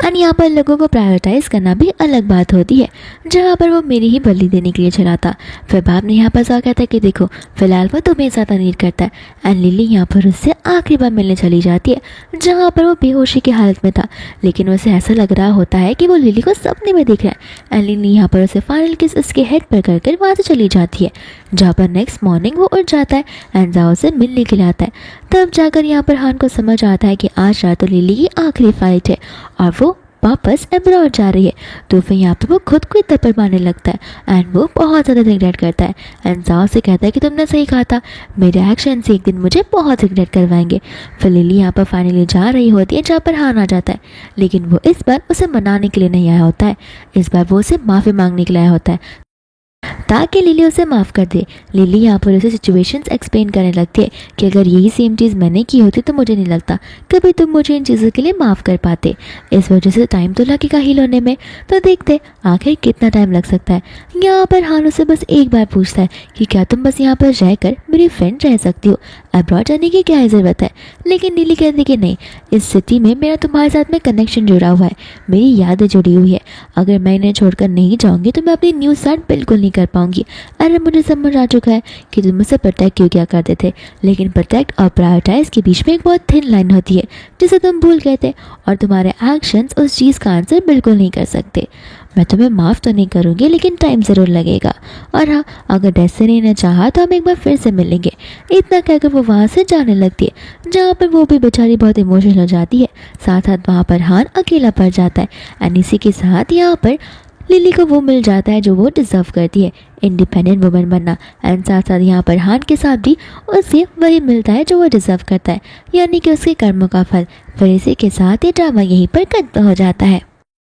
और यहाँ पर लोगों को प्रायोरिटाइज करना भी अलग बात होती है, जहाँ पर वो मेरी ही बलि देने के लिए चला था। फिर बाप ने यहाँ पर जा कहता है कि देखो फिलहाल वो तुम्हें ज़्यादा नीड करता है एंड लिली यहाँ पर उससे आखिरी बार मिलने चली जाती है, जहाँ पर वो बेहोशी की हालत में था, लेकिन उसे ऐसा लग रहा होता है कि वो लिली को सपने में दिख रहा है एंड लिली यहाँ पर उसे फाइनल किस उसके हेड पर कर वहाँ से चली जाती है, जहाँ पर नेक्स्ट मॉर्निंग वो उठ जाता है एंड जाओ से मिलने के लिए आता है। तब जाकर यहाँ पर हान को समझ आता है कि आज रात तो लिली की आखिरी फ्लाइट है और वो वापस अब्रॉड जा रही है। तो फिर यहाँ पे वो खुद को ही थप्पड़ मारने लगता है एंड वो बहुत ज़्यादा रिग्रेट करता है एंड जाओ से कहता है कि तुमने सही कहा था, मेरे एक्शन से एक दिन मुझे बहुत रिग्रेट करवाएंगे। फिर लिली यहाँ पर फाइनली जा रही होती है, जहाँ पर हान आ जाता है, लेकिन वो इस बार उसे मनाने के लिए नहीं आया होता है। इस बार वो उसे माफ़ी मांगने के लिए आया होता है ताकि लिली उसे माफ़ कर दे। लिली यहाँ पर उसे सिचुएशंस एक्सप्लेन करने लगती है कि अगर यही सेम चीज़ मैंने की होती तो मुझे नहीं लगता कभी तुम मुझे इन चीज़ों के लिए माफ़ कर पाते। इस वजह से टाइम तो लगेगा हील होने में, तो देखते आखिर कितना टाइम लग सकता है। यहाँ पर हान उसे बस एक बार पूछता है कि क्या तुम बस यहाँ पर रहकर मेरी फ्रेंड रह सकती हो, अब्रॉड जाने की क्या ज़रूरत है। लेकिन लिली कहती कि नहीं, इस सिटी में मेरा तुम्हारे साथ में कनेक्शन जुड़ा हुआ है, मेरी यादें जुड़ी हुई है, अगर मैं इन्हें छोड़कर नहीं जाऊँगी तो मैं अपनी न्यू स्टार्ट बिल्कुल नहीं कर पाऊंगी। अरे मुझे समझ आ चुका है कि तुम मुझसे प्रोटेक्ट क्यों क्या करते थे, लेकिन प्रोटेक्ट और प्रायोरिटाइज के बीच में एक बहुत थिन लाइन होती है जिसे तुम भूल गए थे और तुम्हारे एक्शंस उस चीज़ का आंसर बिल्कुल नहीं कर सकते। मैं तुम्हें माफ़ तो नहीं करूँगी, लेकिन टाइम ज़रूर लगेगा और हाँ, अगर डेस्टिनी ने चाहा तो हम एक बार फिर से मिलेंगे। इतना कहकर वो वहाँ से जाने लगती है, जहाँ पर वो भी बेचारी बहुत इमोशनल हो जाती है। साथ साथ वहाँ पर हान अकेला पड़ जाता है एंड इसी के साथ यहाँ पर लिली को वो मिल जाता है जो वो डिज़र्व करती है, इंडिपेंडेंट वुमन बनना। एंड साथ साथ यहाँ पर हान के साथ भी उसे वही मिलता है जो वो डिज़र्व करता है, यानी कि उसके कर्मों का फल। फिर इसी के साथ ये ड्रामा यहीं पर खत्म हो जाता है।